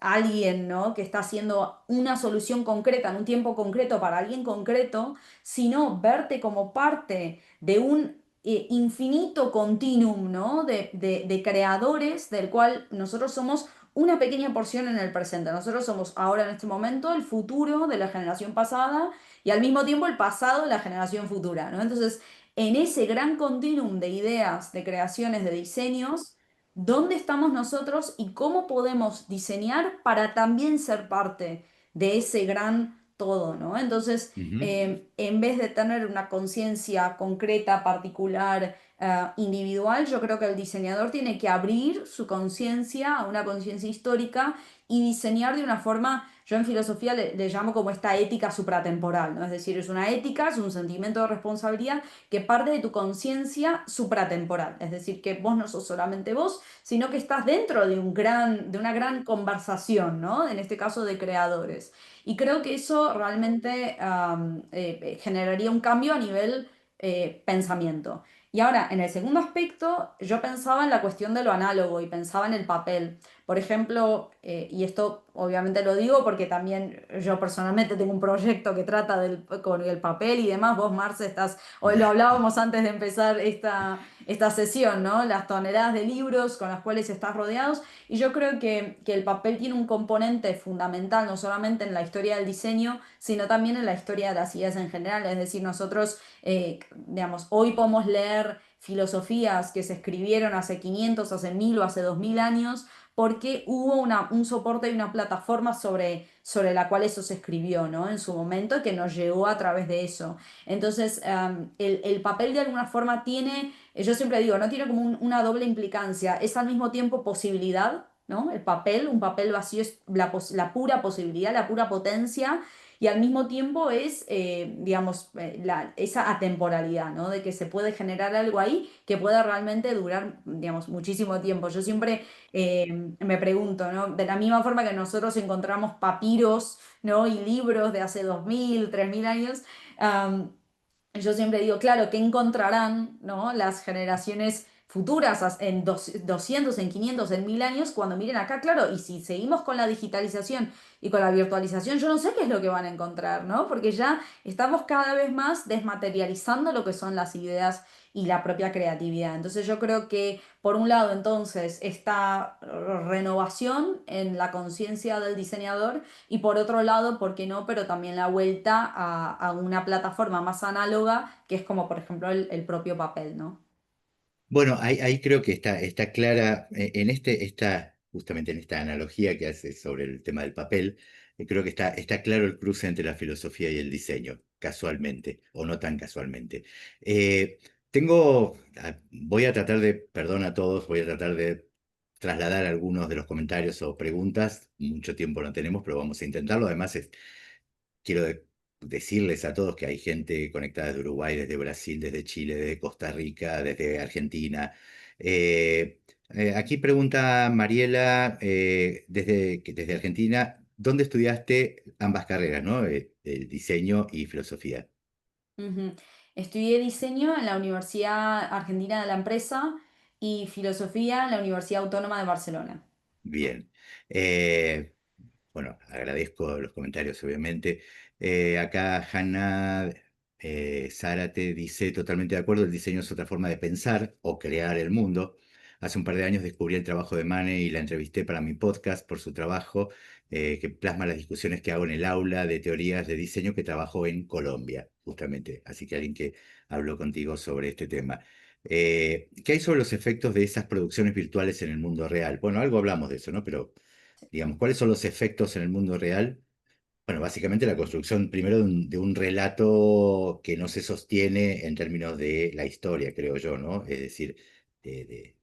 [SPEAKER 2] alguien, ¿no? que está haciendo una solución concreta en un tiempo concreto para alguien concreto, sino verte como parte de un infinito continuum, ¿no? de creadores del cual nosotros somos una pequeña porción en el presente. Nosotros somos ahora en este momento el futuro de la generación pasada y al mismo tiempo el pasado de la generación futura, ¿no? Entonces, en ese gran continuum de ideas, de creaciones, de diseños, ¿dónde estamos nosotros y cómo podemos diseñar para también ser parte de ese gran todo, ¿no? Entonces,
[SPEAKER 1] ujú.
[SPEAKER 2] en vez de tener una conciencia concreta, particular, individual, yo creo que el diseñador tiene que abrir su conciencia a una conciencia histórica y diseñar de una forma, yo en filosofía le llamo como esta ética supratemporal, ¿no? Es decir, es una ética, es un sentimiento de responsabilidad que parte de tu conciencia supratemporal, es decir, que vos no sos solamente vos, sino que estás dentro de una gran conversación, ¿no? En este caso de creadores. Y creo que eso realmente generaría un cambio a nivel pensamiento. Y ahora, en el segundo aspecto, yo pensaba en la cuestión de lo análogo y pensaba en el papel. Por ejemplo, y esto obviamente lo digo porque también yo personalmente tengo un proyecto que trata con el papel y demás. Vos, Marce, hoy lo hablábamos antes de empezar esta sesión, ¿no? Las toneladas de libros con las cuales estás rodeados. Y yo creo que el papel tiene un componente fundamental, no solamente en la historia del diseño, sino también en la historia de las ideas en general. Es decir, nosotros, digamos, hoy podemos leer filosofías que se escribieron hace 500, hace 1000 o hace 2000 años, porque hubo un soporte y una plataforma sobre la cual eso se escribió, ¿no? En su momento y que nos llegó a través de eso. Entonces, el papel de alguna forma tiene, yo siempre digo, no tiene como una doble implicancia, es al mismo tiempo posibilidad, ¿no? Un papel vacío es la pura posibilidad, la pura potencia, y al mismo tiempo es, digamos, esa atemporalidad, ¿no? De que se puede generar algo ahí que pueda realmente durar, digamos, muchísimo tiempo. Yo siempre me pregunto, ¿no? De la misma forma que nosotros encontramos papiros, ¿no? Y libros de hace 2000, 3000 años, am, yo siempre digo, claro, ¿qué encontrarán, ¿no? las generaciones futuras en 200, en 500, en 1000 años cuando miren acá? Claro, y si seguimos con la digitalización y con la virtualización, yo no sé qué es lo que van a encontrar, ¿no? Porque ya estamos cada vez más desmaterializando lo que son las ideas y la propia creatividad. Entonces yo creo que, por un lado, entonces, esta renovación en la conciencia del diseñador y por otro lado, ¿por qué no? Pero también la vuelta a una plataforma más análoga, que es como por ejemplo el propio papel, ¿no?
[SPEAKER 1] Bueno, ahí creo que está clara, justamente en esta analogía que hace sobre el tema del papel, creo que está claro el cruce entre la filosofía y el diseño, casualmente, o no tan casualmente. Eh, voy a tratar perdón a todos, voy a tratar de trasladar algunos de los comentarios o preguntas. Mucho tiempo no tenemos, pero vamos a intentarlo. Además, quiero decirles a todos que hay gente conectada desde Uruguay, desde Brasil, desde Chile, desde Costa Rica, desde Argentina. Aquí pregunta Mariela, desde Argentina, ¿dónde estudiaste ambas carreras, ¿no? Diseño y filosofía.
[SPEAKER 2] Ujú. Estudié diseño en la Universidad Argentina de la Empresa y filosofía en la Universidad Autónoma de Barcelona.
[SPEAKER 1] Bien. Bueno, agradezco los comentarios, obviamente. Acá Hanna Zárate dice, totalmente de acuerdo, el diseño es otra forma de pensar o crear el mundo. Hace un par de años descubrí el trabajo de Mane y la entrevisté para mi podcast por su trabajo, que plasma las discusiones que hago en el aula de teorías de diseño que trabajo en Colombia, justamente. Así que alguien que habló contigo sobre este tema. ¿Qué hay sobre los efectos de esas producciones virtuales en el mundo real? Bueno, algo hablamos de eso, ¿no? Pero digamos, ¿cuáles son los efectos en el mundo real? Bueno, básicamente la construcción primero de un relato que no se sostiene en términos de la historia, creo yo, ¿no? Es decir, de, de-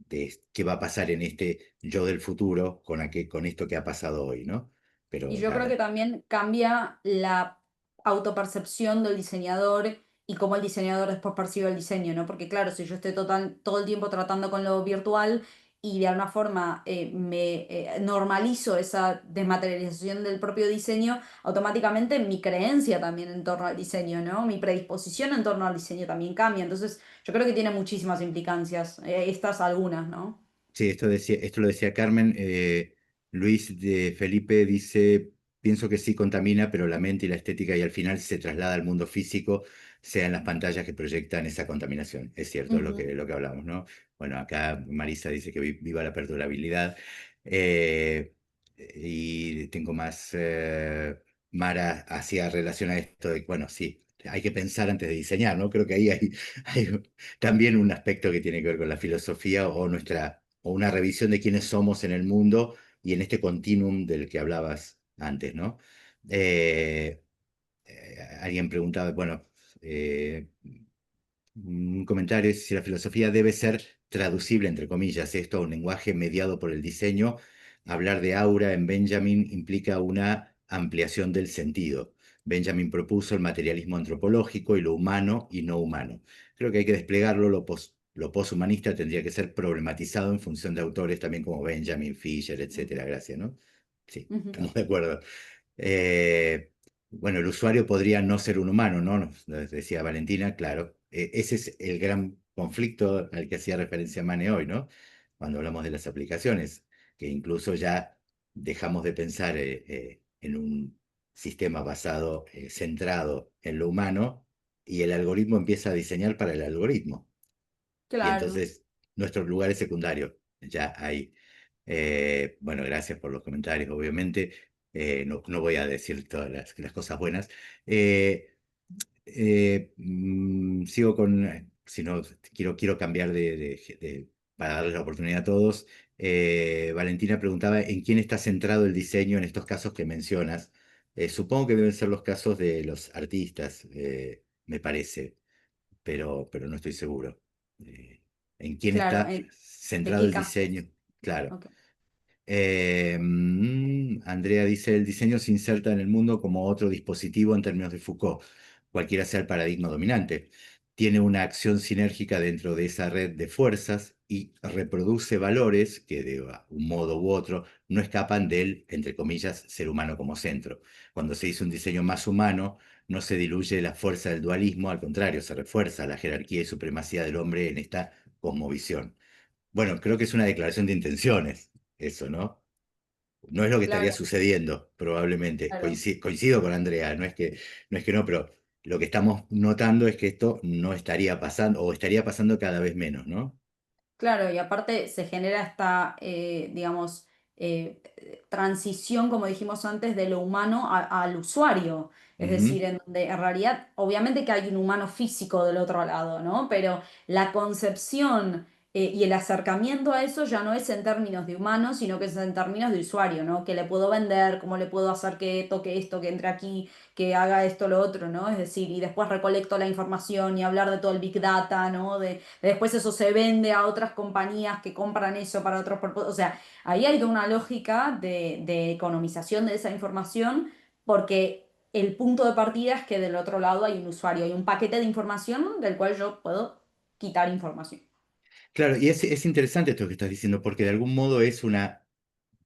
[SPEAKER 1] de qué va a pasar en este yo del futuro con esto que ha pasado hoy, ¿no?
[SPEAKER 2] Y
[SPEAKER 1] Pero
[SPEAKER 2] yo creo que
[SPEAKER 1] nada.
[SPEAKER 2] también cambia la autopercepción del diseñador y cómo el diseñador después percibe el diseño, ¿no? Porque claro, si yo estoy todo el tiempo tratando con lo virtual y de alguna forma me normalizo esa desmaterialización del propio diseño, automáticamente mi creencia también en torno al diseño, ¿no? Mi predisposición en torno al diseño también cambia. Entonces, yo creo que tiene muchísimas implicancias, estas algunas, ¿no?
[SPEAKER 1] Sí, esto lo decía Carmen. Luis de Felipe dice, pienso que sí contamina, pero la mente y la estética y al final si se traslada al mundo físico, sean las pantallas que proyectan esa contaminación. Es cierto, es
[SPEAKER 2] Ujú.
[SPEAKER 1] lo que hablamos, ¿no? Bueno, acá Marisa dice que viva la perdurabilidad. Eh, y tengo más, Mara hacía relación a esto de, bueno, sí, hay que pensar antes de diseñar, ¿no? Creo que ahí hay también un aspecto que tiene que ver con la filosofía o una revisión de quiénes somos en el mundo y en este continuum del que hablabas antes, ¿no? Eh, Alguien preguntaba, bueno, eh, un comentario es si la filosofía debe ser traducible, entre comillas, esto a un lenguaje mediado por el diseño. Hablar de aura en Benjamin implica una ampliación del sentido. Benjamin propuso el materialismo antropológico y lo humano y no humano. Creo que hay que desplegarlo, lo poshumanista tendría que ser problematizado en función de autores también como Benjamin, Fisher, etcétera. Gracias, ¿no? Sí,
[SPEAKER 2] Ujú.
[SPEAKER 1] estamos de acuerdo. Eh, bueno, el usuario podría no ser un humano, ¿no? Nos decía Valentina, claro. Ese es el gran conflicto al que hacía referencia Mane hoy, ¿no? Cuando hablamos de las aplicaciones, que incluso ya dejamos de pensar en un sistema basado, centrado en lo humano, y el algoritmo empieza a diseñar para el algoritmo. Y
[SPEAKER 2] Claro.
[SPEAKER 1] entonces nuestros lugares secundarios ya hay. Bueno, gracias por los comentarios, obviamente. No voy a decir todas las cosas buenas. Eh, Sigo con, si no, quiero cambiar para darles la oportunidad a todos. Valentina preguntaba, ¿en quién está centrado el diseño en estos casos que mencionas? Supongo que deben ser los casos de los artistas, me parece, pero no estoy seguro. Eh, ¿En quién
[SPEAKER 2] Claro,
[SPEAKER 1] está
[SPEAKER 2] ¿de
[SPEAKER 1] centrado
[SPEAKER 2] qué
[SPEAKER 1] el
[SPEAKER 2] casos?
[SPEAKER 1] diseño? Claro.
[SPEAKER 2] Ok.
[SPEAKER 1] Andrea dice, el diseño se inserta en el mundo como otro dispositivo en términos de Foucault, cualquiera sea el paradigma dominante. Tiene una acción sinérgica dentro de esa red de fuerzas y reproduce valores que de un modo u otro no escapan del, entre comillas, ser humano como centro. Cuando se hizo un diseño más humano, no se diluye la fuerza del dualismo, al contrario, se refuerza la jerarquía y supremacía del hombre en esta cosmovisión. Bueno, creo que es una declaración de intenciones, eso, ¿no? No es lo que estaría
[SPEAKER 2] Claro,
[SPEAKER 1] sucediendo, probablemente.
[SPEAKER 2] claro.
[SPEAKER 1] Coincido con Andrea, no es que no, pero lo que estamos notando es que esto no estaría pasando, o estaría pasando cada vez menos, ¿no?
[SPEAKER 2] Claro, y aparte se genera esta, digamos, transición, como dijimos antes, de lo humano al usuario. Es decir,
[SPEAKER 1] Ujú.
[SPEAKER 2] en donde en realidad, obviamente que hay un humano físico del otro lado, ¿no? Pero la concepción, y el acercamiento a eso ya no es en términos de humano, sino que es en términos de usuario, ¿no? ¿Qué le puedo vender? ¿Cómo le puedo hacer que toque esto, que entre aquí, que haga esto, lo otro, ¿no? Es decir, y después recolecto la información y hablar de todo el Big Data, ¿no? Después eso se vende a otras compañías que compran eso para otros propósitos. O sea, ahí hay toda una lógica de economización de esa información porque el punto de partida es que del otro lado hay un usuario, hay un paquete de información del cual yo puedo quitar información.
[SPEAKER 1] Claro, y es interesante esto que estás diciendo, porque de algún modo es una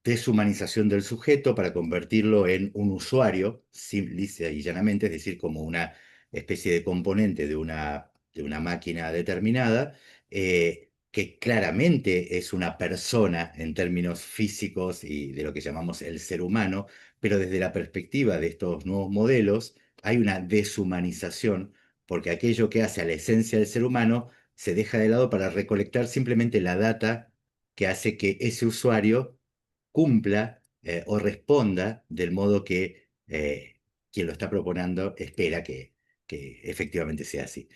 [SPEAKER 1] deshumanización del sujeto para convertirlo en un usuario, lisa y llanamente, es decir, como una especie de componente de una máquina determinada, que claramente es una persona en términos físicos y de lo que llamamos el ser humano, pero desde la perspectiva de estos nuevos modelos hay una deshumanización, porque aquello que hace a la esencia del ser humano se deja de lado para recolectar simplemente la data que hace que ese usuario cumpla o responda del modo que quien lo está proponiendo espera que efectivamente sea así.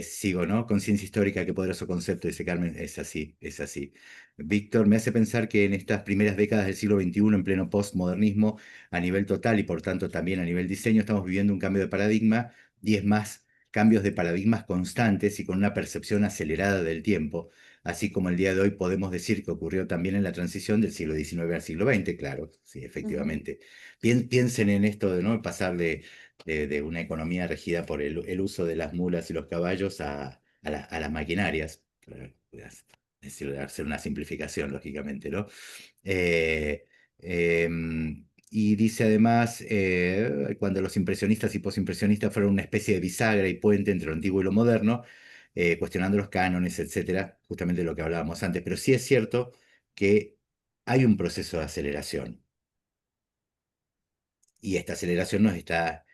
[SPEAKER 1] Sigo, ¿no? Conciencia histórica, qué poderoso concepto, dice Carmen, es así, es así. Víctor, me hace pensar que en estas primeras décadas del siglo XXI, en pleno postmodernismo, a nivel total y por tanto también a nivel diseño, estamos viviendo un cambio de paradigma y es más, cambios de paradigmas constantes y con una percepción acelerada del tiempo, así como el día de hoy podemos decir que ocurrió también en la transición del siglo XIX al siglo XX, claro, sí,
[SPEAKER 2] Ujú.
[SPEAKER 1] efectivamente. Piensen en esto de no pasar de una economía regida por el uso de las mulas y los caballos a las maquinarias, es decir, hacer una simplificación, lógicamente, ¿no? Eh, y dice además, cuando los impresionistas y posimpresionistas fueron una especie de bisagra y puente entre lo antiguo y lo moderno, cuestionando los cánones, etcétera, justamente lo que hablábamos antes, pero sí es cierto que hay un proceso de aceleración y esta aceleración nos está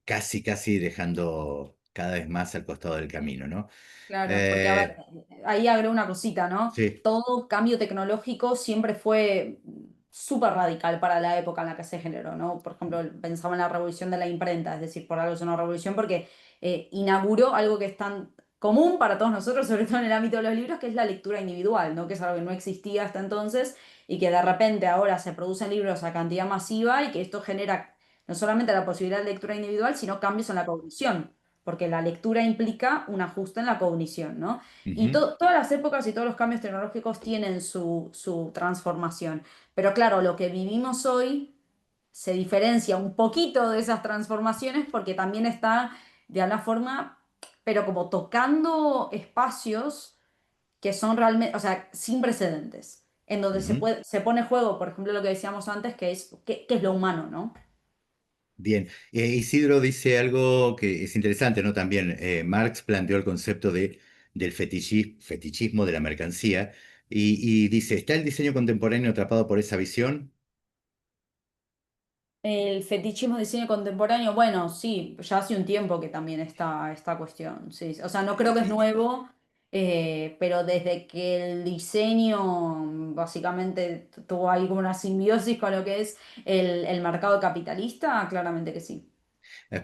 [SPEAKER 1] casi dejando cada vez más al costado del camino, ¿no?
[SPEAKER 2] Claro, porque a ver,
[SPEAKER 1] Eh,
[SPEAKER 2] ahí agrego una cosita, ¿no?
[SPEAKER 1] sí,
[SPEAKER 2] Todo cambio tecnológico siempre fue súper radical para la época en la que se generó, ¿no? Por ejemplo, pensaba en la revolución de la imprenta, es decir, por algo es una revolución porque inauguró algo que es tan común para todos nosotros, sobre todo en el ámbito de los libros, que es la lectura individual, ¿no? Que es algo que no existía hasta entonces y que de repente ahora se producen libros a cantidad masiva y que esto genera no solamente la posibilidad de lectura individual, sino cambios en la cognición porque la lectura implica un ajuste en la cognición, ¿no? Y
[SPEAKER 1] ujú,
[SPEAKER 2] todas las épocas y todos los cambios tecnológicos tienen su transformación. Pero claro, lo que vivimos hoy se diferencia un poquito de esas transformaciones porque también está de alguna forma, pero como tocando espacios que son realmente, o sea, sin precedentes, en donde
[SPEAKER 1] ujú.
[SPEAKER 2] se pone en juego, por ejemplo, lo que decíamos antes, que es, qué es lo humano, ¿no?
[SPEAKER 1] Bien, Isidro dice algo que es interesante, ¿no? También Marx planteó el concepto del fetichismo de la mercancía y dice, ¿está el diseño contemporáneo atrapado por esa visión?
[SPEAKER 2] El fetichismo de diseño contemporáneo, bueno, sí, ya hace un tiempo que también está esta cuestión, sí. O sea, no creo que es
[SPEAKER 1] Sí.
[SPEAKER 2] nuevo, pero desde que el diseño básicamente tuvo ahí como una simbiosis con lo que es el mercado capitalista, claramente que sí.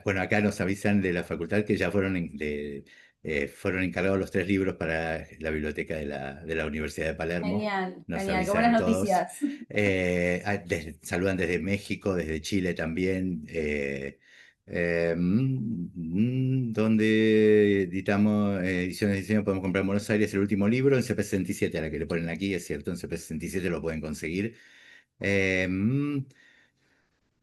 [SPEAKER 1] Bueno, acá nos avisan de la facultad que ya fueron encargados los 3 libros para la biblioteca de la Universidad de Palermo.
[SPEAKER 2] Genial,
[SPEAKER 1] Nos
[SPEAKER 2] genial, qué buenas
[SPEAKER 1] avisan todos.
[SPEAKER 2] noticias.
[SPEAKER 1] Saludan desde México, desde Chile también, donde editamos ediciones de diseño, podemos comprar en Buenos Aires el último libro en CP67, a la que le ponen aquí, es cierto, en CP67 lo pueden conseguir. Eh, mm,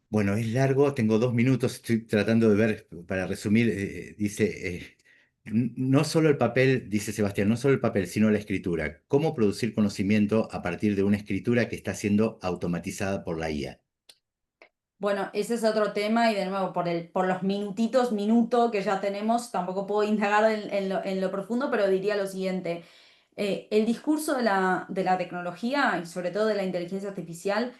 [SPEAKER 1] bueno, es largo, tengo 2 minutos, estoy tratando de ver, para resumir, dice, no solo el papel, dice Sebastián, no solo el papel, sino la escritura. ¿Cómo producir conocimiento a partir de una escritura que está siendo automatizada por la IA?
[SPEAKER 2] Bueno, ese es otro tema y de nuevo, por los minuto que ya tenemos, tampoco puedo indagar en lo profundo, pero diría lo siguiente. El discurso de la tecnología y sobre todo de la inteligencia artificial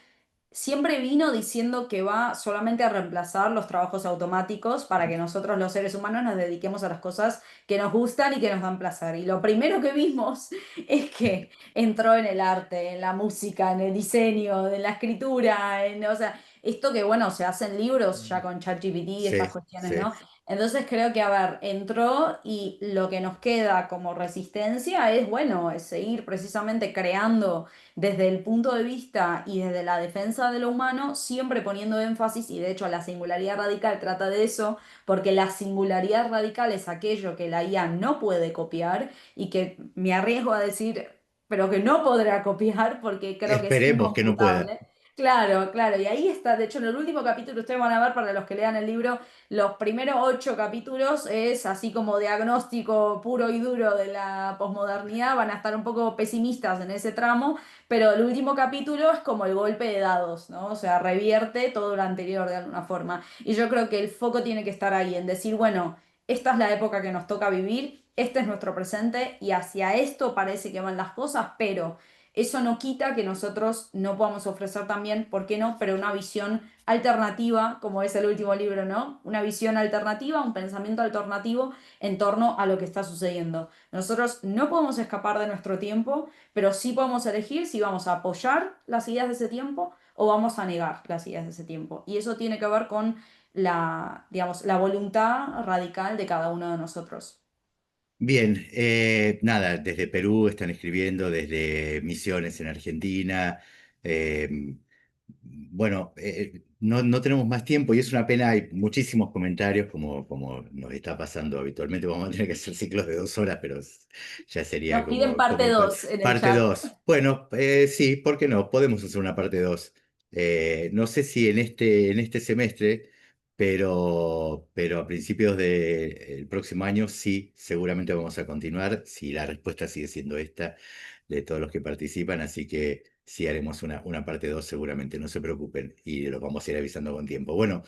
[SPEAKER 2] siempre vino diciendo que va solamente a reemplazar los trabajos automáticos para que nosotros los seres humanos nos dediquemos a las cosas que nos gustan y que nos dan placer. Y lo primero que vimos es que entró en el arte, en la música, en el diseño, en la escritura, o sea, esto que bueno, se hacen libros ya con ChatGPT, estas
[SPEAKER 1] Sí,
[SPEAKER 2] cuestiones,
[SPEAKER 1] sí.
[SPEAKER 2] ¿no? Entonces creo que, a ver, entró y lo que nos queda como resistencia es, bueno, es seguir precisamente creando desde el punto de vista y desde la defensa de lo humano, siempre poniendo énfasis, y de hecho la singularidad radical trata de eso, porque la singularidad radical es aquello que la IA no puede copiar y que me arriesgo a decir, pero que no podrá copiar porque creo que es
[SPEAKER 1] Esperemos que no pueda.
[SPEAKER 2] inconfutable. Claro, claro, y ahí está, de hecho en el último capítulo ustedes van a ver para los que lean el libro, los primeros 8 capítulos es así como diagnóstico puro y duro de la posmodernidad, van a estar un poco pesimistas en ese tramo, pero el último capítulo es como el golpe de dados, ¿no? O sea, revierte todo lo anterior de alguna forma. Y yo creo que el foco tiene que estar ahí, en decir, bueno, esta es la época que nos toca vivir, este es nuestro presente y hacia esto parece que van las cosas, pero... Eso no quita que nosotros no podamos ofrecer también, ¿por qué no? Pero una visión alternativa, como es el último libro, ¿no? Una visión alternativa, un pensamiento alternativo en torno a lo que está sucediendo. Nosotros no podemos escapar de nuestro tiempo, pero sí podemos elegir si vamos a apoyar las ideas de ese tiempo o vamos a negar las ideas de ese tiempo. Y eso tiene que ver con la, digamos, la voluntad radical de cada uno de nosotros.
[SPEAKER 1] Bien, nada, desde Perú están escribiendo, desde Misiones en Argentina. eh, bueno, no tenemos más tiempo y es una pena, hay muchísimos comentarios como nos está pasando habitualmente. Vamos a tener que hacer ciclos de 2 horas, pero ya sería
[SPEAKER 2] Nos piden
[SPEAKER 1] como,
[SPEAKER 2] parte 2 en el
[SPEAKER 1] parte
[SPEAKER 2] chat.
[SPEAKER 1] 2. Bueno, sí, ¿por qué no? Podemos hacer una parte 2. No sé si en este semestre. Pero a principios del próximo año sí, seguramente vamos a continuar, si la respuesta sigue siendo esta de todos los que participan, así que sí haremos una parte 2 seguramente, no se preocupen y los vamos a ir avisando con tiempo. Bueno,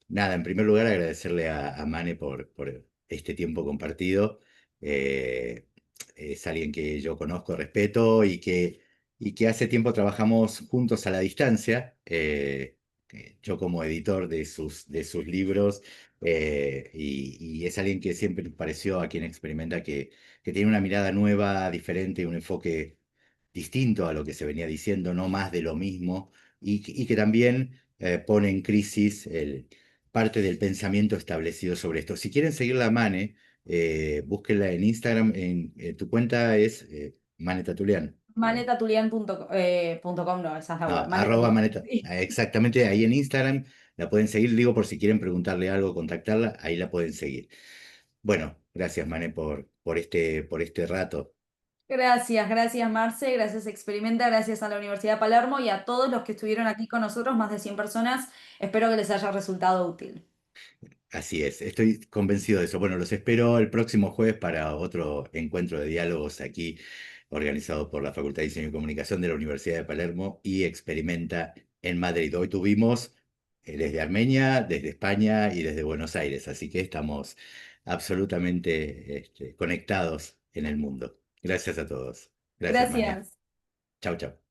[SPEAKER 1] nada, en primer lugar agradecerle a Mane por este tiempo compartido. Eh, es alguien que yo conozco, respeto y que hace tiempo trabajamos juntos a la distancia. Yo como editor de sus libros, y es alguien que siempre nos pareció a quien experimenta que tiene una mirada nueva, diferente, un enfoque distinto a lo que se venía diciendo, no más de lo mismo, y que también pone en crisis parte del pensamiento establecido sobre esto. Si quieren seguir la Mane, búsquenla en Instagram, tu cuenta es Mane Tatulian.
[SPEAKER 2] Manetatulian.com, no, esa es la
[SPEAKER 1] No,
[SPEAKER 2] web.
[SPEAKER 1] @maneta.
[SPEAKER 2] Sí.
[SPEAKER 1] Exactamente, ahí en Instagram la pueden seguir. Digo, por si quieren preguntarle algo, contactarla, ahí la pueden seguir. Bueno, gracias, Mane, por este rato.
[SPEAKER 2] Gracias, gracias Marce, gracias Experimenta, gracias a la Universidad de Palermo y a todos los que estuvieron aquí con nosotros, más de 100 personas. Espero que les haya resultado útil.
[SPEAKER 1] Así es, estoy convencido de eso. Bueno, los espero el próximo jueves para otro encuentro de diálogos aquí, organizado por la Facultad de Diseño y Comunicación de la Universidad de Palermo y Experimenta en Madrid. Hoy tuvimos desde Armenia, desde España y desde Buenos Aires, así que estamos absolutamente conectados en el mundo. Gracias a todos. Gracias, Mane.
[SPEAKER 2] Gracias.
[SPEAKER 1] Chau, chau.